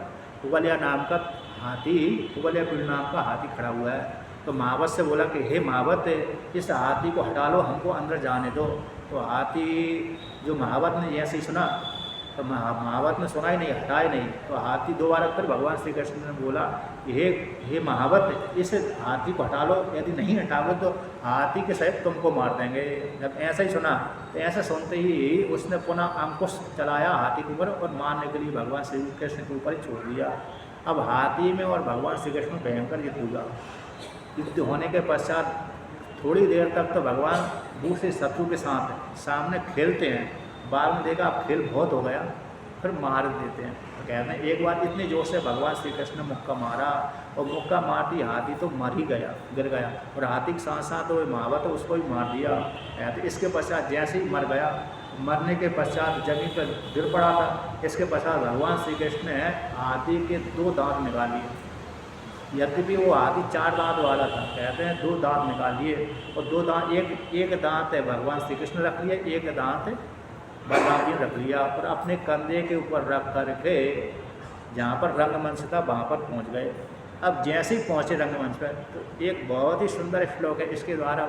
कुवलिया नाम का हाथी, कुवलिया पीड़ नाम का हाथी खड़ा हुआ है। तो महावत से बोला कि हे महावत, इस हाथी को हटा लो, हमको अंदर जाने दो। तो हाथी जो महावत ने जैसे ही सुना तो महावत ने सुना ही नहीं, हटा ही नहीं। तो हाथी दोबारा फिर भगवान श्री कृष्ण ने बोला कि हे महावत, इस हाथी को हटा लो, यदि नहीं हटाओगे तो हाथी के सहित तुमको मार देंगे। जब ऐसा ही सुना तो ऐसा सुनते ही उसने पुनः अंकुश चलाया हाथी के ऊपर और मारने के लिए भगवान श्री कृष्ण के ऊपर ही छोड़ दिया। अब हाथी में और भगवान श्री कृष्ण में भयंकर युद्ध हुआ। युद्ध होने के पश्चात थोड़ी देर तक तो भगवान दूसरे शत्रु के साथ सामने खेलते हैं, बाद में देखा अब खेल बहुत हो गया, फिर मार देते हैं। तो कहते हैं एक बार इतने जोर से भगवान श्री कृष्ण ने मुक्का मारा और मुक्का मारती हाथी तो मर ही गया, गिर गया, और हाथी के साथ साथ वो महावत उसको भी मार दिया। कहते इसके पश्चात जैसे ही मर गया, मरने के पश्चात जमीन पर गिर पड़ा था। इसके पश्चात भगवान श्री कृष्ण ने हाथी के 2 दांत निकाल लिए, यद्यपि वो हाथी 4 दांत वाला था, कहते हैं 2 दांत निकाल लिए और 2 दांत, एक दांत है भगवान श्री कृष्ण रख लिया, एक दांत बलराम जी रख लिया और अपने कंधे के ऊपर रख करके जहाँ पर रंगमंच था वहाँ पर पहुँच गए। अब जैसे ही पहुँचे रंगमंच पर तो एक बहुत ही सुंदर श्लोक है, इसके द्वारा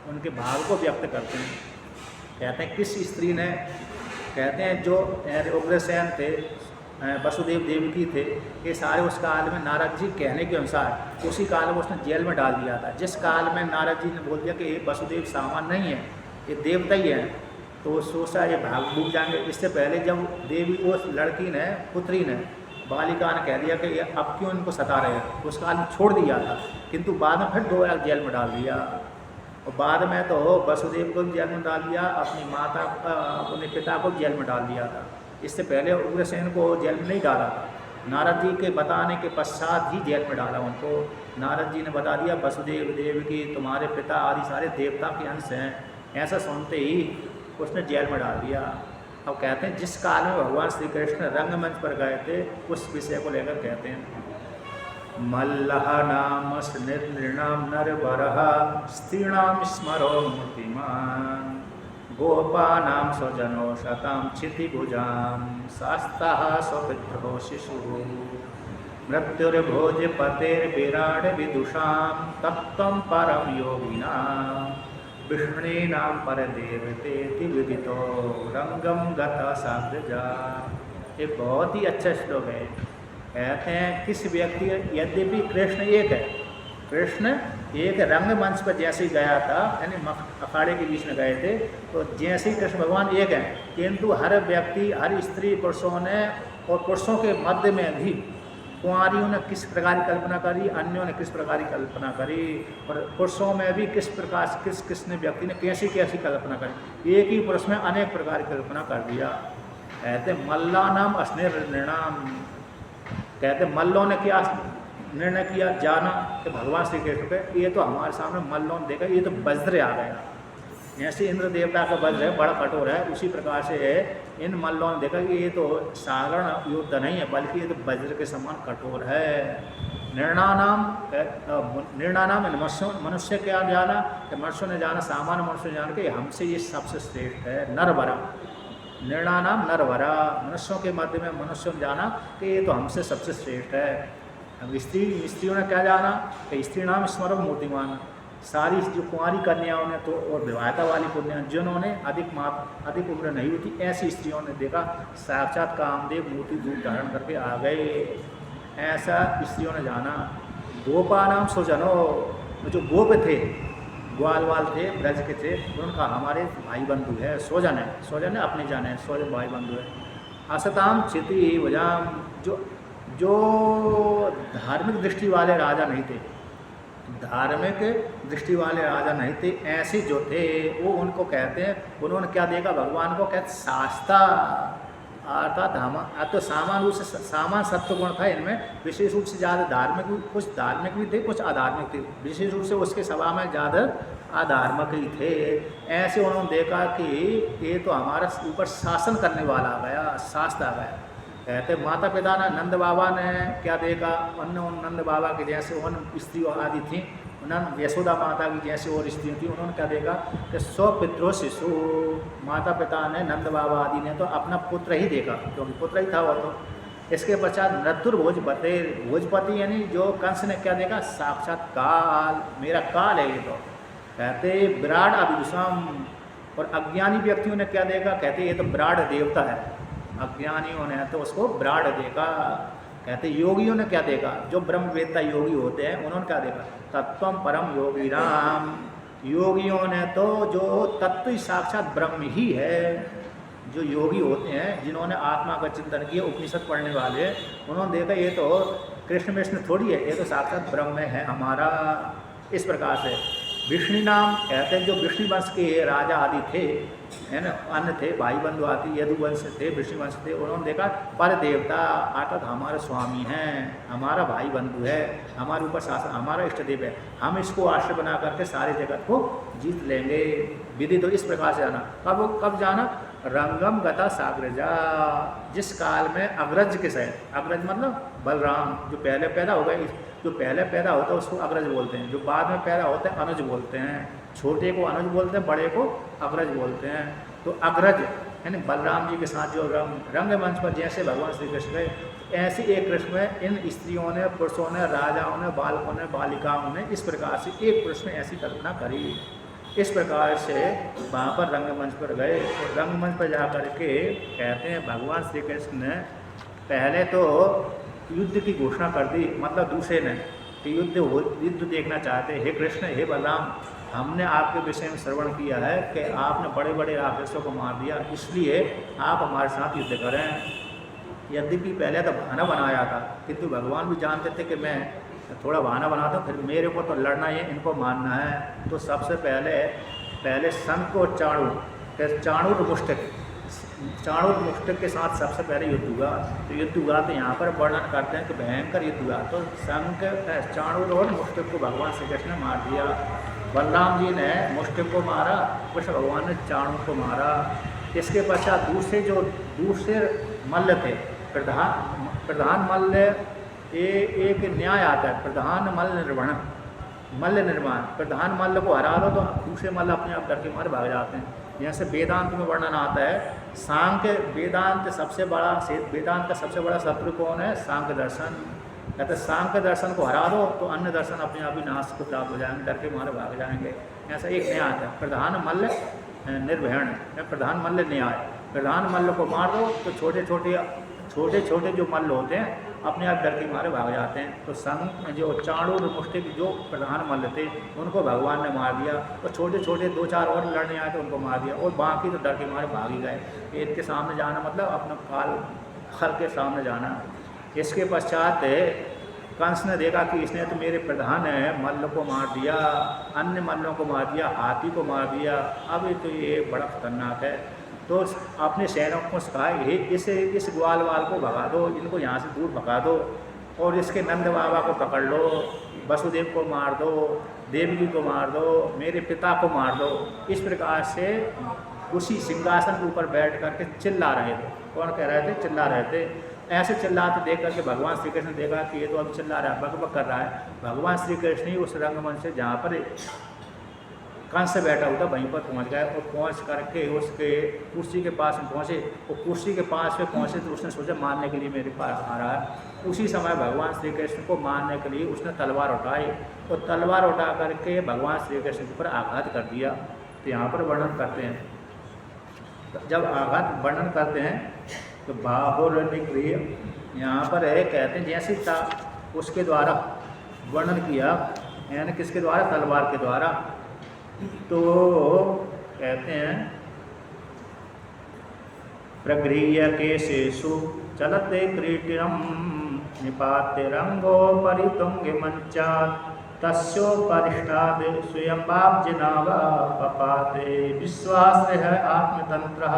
उनके भाव को व्यक्त करते हैं। कहते हैं किस स्त्री ने, कहते हैं जो उग्रसेन थे, वसुदेव देवकी थे, ये सारे उस काल में नारद जी कहने के अनुसार उसी काल में उसने जेल में डाल दिया था। जिस काल में नारद जी ने बोल दिया कि ये वसुदेव सामान्य नहीं है, ये देवता ही है, तो वो सोचा ये भाग भूग जाएंगे। इससे पहले जब देवी उस लड़की ने, पुत्री ने, बालिका ने कह दिया कि ये अब क्यों इनको सता रहे हैं, उस काल में छोड़ दिया था, किंतु बाद में फिर 2 बार जेल में डाल दिया। और बाद में तो वसुदेव को भी जेल में डाल दिया, अपनी माता अपने पिता को जेल में डाल दिया था। इससे पहले उग्रसेन को जेल में नहीं डाला था। नारद जी के बताने के पश्चात ही जेल में डाला उनको। नारद जी ने बता दिया वसुदेव देव की तुम्हारे पिता आदि सारे देवता के अंश हैं, ऐसा सुनते ही उसने जेल में डाल दिया। अब कहते हैं जिस काल में भगवान श्री कृष्ण रंगमंच पर गए थे उस विषय को लेकर कहते हैं मल्लह नाम नृणाम नरवरः स्त्रीणाम स्मरो मूर्तिमान गोपानां स्वजनो शतां क्षितिभुजां शास्ताः स्वपितरो शिशुः मृत्युर्भोजपतेर्विराड विदुषां तत्त्वं परम योगिनां विष्णुनां परदेवतेति विदितो रंगम गता साग्रजा। ये बहुत ही अच्छा श्लोक है। कहते हैं किस व्यक्ति, यद्यपि कृष्ण एक है, कृष्ण एक रंगमंच पर जैसे ही गया था, यानी अखाड़े के बीच में गए थे, तो जैसे ही कृष्ण भगवान एक हैं, किंतु हर व्यक्ति, हर स्त्री पुरुषों ने और पुरुषों के मध्य में भी कुंवारियों ने किस प्रकार की कल्पना करी, अन्यों ने किस प्रकार की कल्पना करी, और पुरुषों में भी किस प्रकार किसने व्यक्ति ने कैसी कैसी कल्पना करी, एक ही पुरुष में अनेक प्रकार की कल्पना कर दिया। कहते मल्ला नाम अस्नेर निर्णाम, कहते मल्लों ने क्या निर्णय किया, जाना कि भगवान श्री कृष्ण पे ये तो हमारे सामने मल्लों ने देखा, ये तो वज्र आ गया, जैसे इंद्र देवता का वज्र है बड़ा कठोर है, उसी प्रकार से है इन मल्लों ने देखा कि ये तो साधारण युद्ध नहीं है, बल्कि ये तो वज्र के समान कठोर है। निर्णानाम मनुष्य क्या जाना कि मनुष्य ने जाना, सामान्य मनुष्य ने जाना कि हमसे ये सबसे श्रेष्ठ है। नरवरा, निर्णानाम नरवरा, मनुष्यों के मध्य में मनुष्यों ने जाना कि ये तो हमसे सबसे श्रेष्ठ है। अब स्त्रियों ने क्या जाना कि स्त्री नाम स्मरण मूर्तिमान, सारी जो कुंवारी कन्याओं ने तो और विवाहिता वाली कन्याएं जिन्होंने अधिक उम्र नहीं हुई थी, ऐसी स्त्रियों ने देखा साक्षात कामदेव मूर्ति रूप धारण करके आ गए, ऐसा स्त्रियों ने जाना। गोपा नाम स्वजनो, जो गोप थे, ग्वाल वाल थे, ब्रज के थे, उनका हमारे भाई बंधु है, स्वजन है, स्वजन है अपने जान है, स्वजन भाई बंधु है। असताम क्षिति वजाम, जो धार्मिक दृष्टि वाले राजा नहीं थे, धार्मिक दृष्टि वाले राजा नहीं थे, ऐसे जो थे वो उनको कहते हैं, उन्होंने क्या देखा भगवान को, कहते शास्ता, अर्थात तो सामान्य रूप से सामान्य सत्व गुण था इनमें, विशेष रूप से ज़्यादा धार्मिक, कुछ धार्मिक भी थे कुछ अधार्मिक थे, विशेष रूप से उसके सभा में ज़्यादा अधार्मिक ही थे। ऐसे उन्होंने देखा कि ये तो हमारा ऊपर शासन करने वाला आ गया, शास्त्र आ गया। कहते माता पिता ने, नंद बाबा ने क्या देखा, उन नंद बाबा के जैसे उन स्त्री आदि थी, उन्होंने यशोदा माता की जैसे और स्त्रियाँ थी, उन्होंने क्या देखा कि स्वपित्रो शिशु, माता पिता ने, नंद बाबा आदि ने तो अपना पुत्र ही देखा, क्योंकि पुत्र ही था वो तो। इसके पश्चात नृत्युर्भोजपते, भोजपति यानी जो कंस ने क्या देखा, साक्षात काल, मेरा काल है ये तो। कहते विराट अभिदुषम, और अज्ञानी व्यक्तियों ने क्या देखा, कहते ये तो विराट देवता है, अज्ञानियों ने तो उसको विराट देखा। कहते योगियों ने क्या देखा, जो ब्रह्मवेत्ता योगी होते हैं उन्होंने क्या देखा, तत्वम परम योगी राम, योगियों ने तो जो तत्व ही साक्षात ब्रह्म ही है, जो योगी होते हैं जिन्होंने आत्मा का चिंतन किया, उपनिषद पढ़ने वाले, उन्होंने देखा ये तो कृष्ण विष्णु थोड़ी है, ये तो साक्षात ब्रह्म है हमारा। इस प्रकार से विष्णु नाम, कहते हैं जो विष्णु वंश के राजा आदि थे, है ना, अन्य थे, भाई बंधु आदि यदुवंश थे, विष्णु वंश थे, उन्होंने देखा पर देवता अर्थात हमारे स्वामी हैं, हमारा भाई बंधु है, हमारे ऊपर शासन, हमारा इष्ट देव है, हम इसको आश्रय बना करके सारे जगत को जीत लेंगे। विधि तो इस प्रकार से जाना, कब जाना, रंगम गता साग्रजा, जिस काल में अग्रज के सहित, अग्रज मतलब बलराम, जो पहले पैदा हो गए, जो पहले पैदा होता है उसको अग्रज बोलते हैं, जो बाद में पैदा होते हैं अनुज बोलते हैं, छोटे को अनुज बोलते हैं, बड़े को अग्रज बोलते हैं। तो अग्रज यानी बलराम जी के साथ जो रंगमंच पर जैसे भगवान श्री कृष्ण गए, ऐसे एक कृष्ण में इन स्त्रियों ने, पुरुषों ने, राजाओं ने, बालकों ने, बालिकाओं ने इस प्रकार से एक पुरुष में ऐसी कल्पना करी। इस प्रकार से वहाँ पर रंगमंच पर गए, और रंगमंच पर जा कर के कहते हैं भगवान श्री कृष्ण ने पहले तो युद्ध की घोषणा कर दी, मतलब दूसरे ने कि युद्ध देखना चाहते, हे कृष्ण, हे बलराम, हमने आपके विषय में श्रवण किया है कि आपने बड़े बड़े राक्षसों को मार दिया, इसलिए आप हमारे साथ युद्ध करें। यद्यपि पहले तो बहाना बनाया था, किंतु भगवान भी जानते थे कि मैं थोड़ा बहाना बनाता हूँ, फिर मेरे को तो लड़ना है, इनको मारना है। तो सबसे पहले शंख को चाणूर मुष्टिक, चाणूर मुष्टिक के साथ सबसे पहले युद्ध हुआ। तो युद्ध हुआ तो यहाँ पर वर्णन करते हैं कि भयंकर युद्ध हुआ। तो शंख चाणूर और मुष्टिक को भगवान श्री कृष्ण ने मार दिया। बलराम जी ने मुष्टिक को मारा, कृष्ण भगवान ने चाणूर को मारा। इसके पश्चात दूसरे मल्ल थे, प्रधान मल्ल, एक न्याय आता है, प्रधान मल्ल निर्माण। प्रधान मल्ल को हरा दो तो दूसरे मल्ल अपने आप डर के मारे भाग जाते हैं। जैसे वेदांत में वर्णन आता है, सांख्य वेदांत का सबसे बड़ा शत्रु कौन है? सांख्य दर्शन। कहते सांख्य दर्शन को हरा दो तो अन्य दर्शन अपने आप ही नाश को प्राप्त हो जाएंगे, डर के मारे भाग जाएंगे। ऐसा एक न्याय आता है, प्रधान मल्ल निर्भयण, प्रधान मल्ल न्याय। प्रधान मल्ल को मार दो तो छोटे छोटे जो मल्ल होते हैं अपने आप डर के मारे भाग जाते हैं। तो संघ जो चाणूर मुष्टिक जो प्रधान मल्ल थे उनको भगवान ने मार दिया, और छोटे छोटे 2-4 और लड़ने आए तो उनको मार दिया, और बाकी तो डर के मारे भाग ही गए। पेट के सामने जाना मतलब अपना खल के सामने जाना। इसके पश्चात कंस ने देखा कि इसने तो मेरे प्रधान मल्ल को मार दिया, अन्य मल्लों को मार दिया, हाथी को मार दिया, अब तो ये बड़ा खतरनाक है। तो अपने सैनिकों को सिखाए, इस ग्वाल को भगा दो, इनको यहाँ से दूर भगा दो, और इसके नंद बाबा को पकड़ लो, वसुदेव को मार दो, देवकी को मार दो, मेरे पिता को मार दो। इस प्रकार से उसी सिंहासन के ऊपर बैठ करके चिल्ला रहे थे। कौन कह रहे थे? चिल्ला रहे थे। ऐसे चिल्लाते देख करके भगवान श्री कृष्ण ने देखा कि ये तो अब चिल्ला रहा है, बकबक कर रहा है। भगवान श्री कृष्ण ही उस रंगमंच से जहाँ पर कंस से बैठा हुआ था वहीं पर पहुँच गए, और पहुँच करके उसके कुर्सी के पास में पहुँचे। वो कुर्सी के पास में पहुँचे तो उसने सोचा मारने के लिए मेरे पास आ रहा है। उसी समय भगवान श्री कृष्ण को मारने के लिए उसने तलवार उठाई, और तलवार उठा करके भगवान श्री कृष्ण के ऊपर आघात कर दिया। तो यहाँ पर वर्णन करते हैं, जब आघात वर्णन करते हैं तो बाहुर निगृह यहाँ पर है, कहते हैं जैसे था उसके द्वारा वर्णन किया, यानी किसके द्वारा? तलवार के द्वारा। तो कहते हैं प्रगृह्य केशेषु चलते क्रीटिनम निपात्य रंगो परितुंग मंचात् तस्योपरिष्टाद स्वयं बापजिनावा पपाते विश्वास है आत्मतंत्र।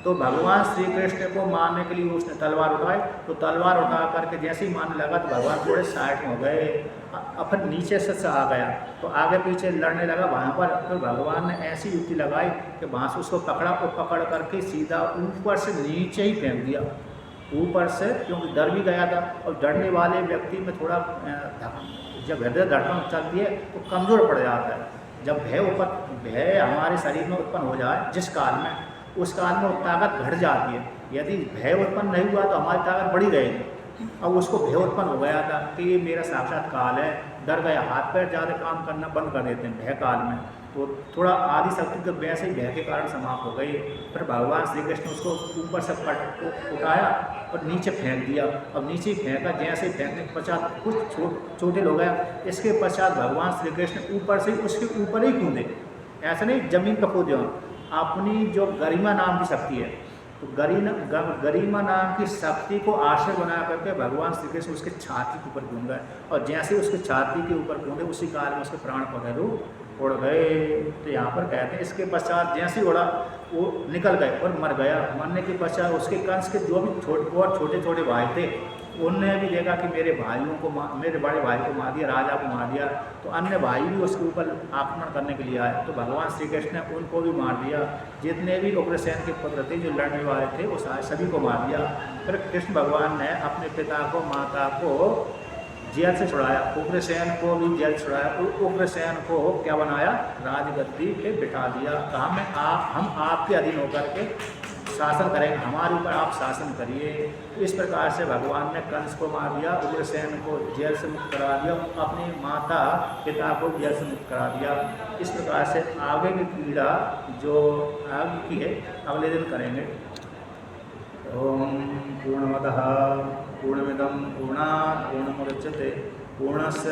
तो भगवान श्री कृष्ण को मारने के लिए उसने तलवार उठाई, तो तलवार उठा करके जैसे ही मारने लगा तो भगवान थोड़े साइड में हो गए, फिर नीचे से आ गया तो आगे पीछे लड़ने लगा वहाँ पर। फिर भगवान ने ऐसी युक्ति लगाई कि वहाँ से उसको पकड़ करके सीधा ऊपर से नीचे ही फेंक दिया, ऊपर से, क्योंकि डर भी गया था। और डरने वाले व्यक्ति में थोड़ा जब हृदय धड़कन चलती है तो कमज़ोर पड़ जाता है। जब भय हमारे शरीर में उत्पन्न हो जाए जिस काल में, उस काल में वो ताकत घट जाती है। यदि भय उत्पन्न नहीं हुआ तो हमारी ताकत बढ़ी रहेगी। अब उसको भय उत्पन्न हो गया था कि ये मेरा साक्षात काल है, डर गया, हाथ पैर ज़्यादा काम करना बंद कर देते हैं भय काल में। तो थोड़ा आदि शक्ति तो वैसे ही भय के कारण समाप्त हो गई। फिर भगवान श्री कृष्ण उसको ऊपर से उठाया और नीचे फेंक दिया। अब नीचे फेंका, जैसे फेंकने के पश्चात कुछ चोटिल हो गया। इसके पश्चात भगवान श्री कृष्ण ऊपर से उसके ऊपर ही कूदे, ऐसा नहीं जमीन पर कूदे। अपनी जो गरिमा नाम की शक्ति है, तो गरिमा नाम की शक्ति को आश्रय बना करके भगवान श्री कृष्ण उसके छाती के ऊपर कूद गए, और जैसे उसके छाती के ऊपर कूदे उसी काल में उसके प्राण पखेरु उड़ गए। तो यहाँ पर कहते हैं इसके पश्चात जैसे उड़ा वो निकल गए और मर गया। मरने के पश्चात उसके कंस के जो भी छोटे छोटे भाई थे उनने भी देखा कि मेरे बड़े भाई को मार दिया, राजा को मार दिया। तो अन्य भाई भी उसके ऊपर आक्रमण करने के लिए आए, तो भगवान श्री कृष्ण ने उनको भी मार दिया। जितने भी उग्रसेन के पुत्र थे जो लड़ने वाले थे वो सभी को मार दिया। फिर कृष्ण भगवान ने अपने पिता को माता को जेल से छुड़ाया, उग्रसेन को भी जेल छुड़ाया। उग्रसेन को क्या बनाया? राजगद्दी पे बिठा दिया। कहा हम आपके अधीन होकर के शासन करेंगे, हमारे ऊपर आप शासन करिए। तो इस प्रकार से भगवान ने कंस को मार दिया, उग्रसेन को जेल से मुक्त करा दिया, अपनी माता पिता को जेल से मुक्त करा दिया। इस प्रकार से आगे की पीड़ा जो आगे की है अगले दिन करेंगे। ओम पूर्णमदः पूर्णमिदं पूर्णात् पूर्णमुदच्यते पूर्णस्य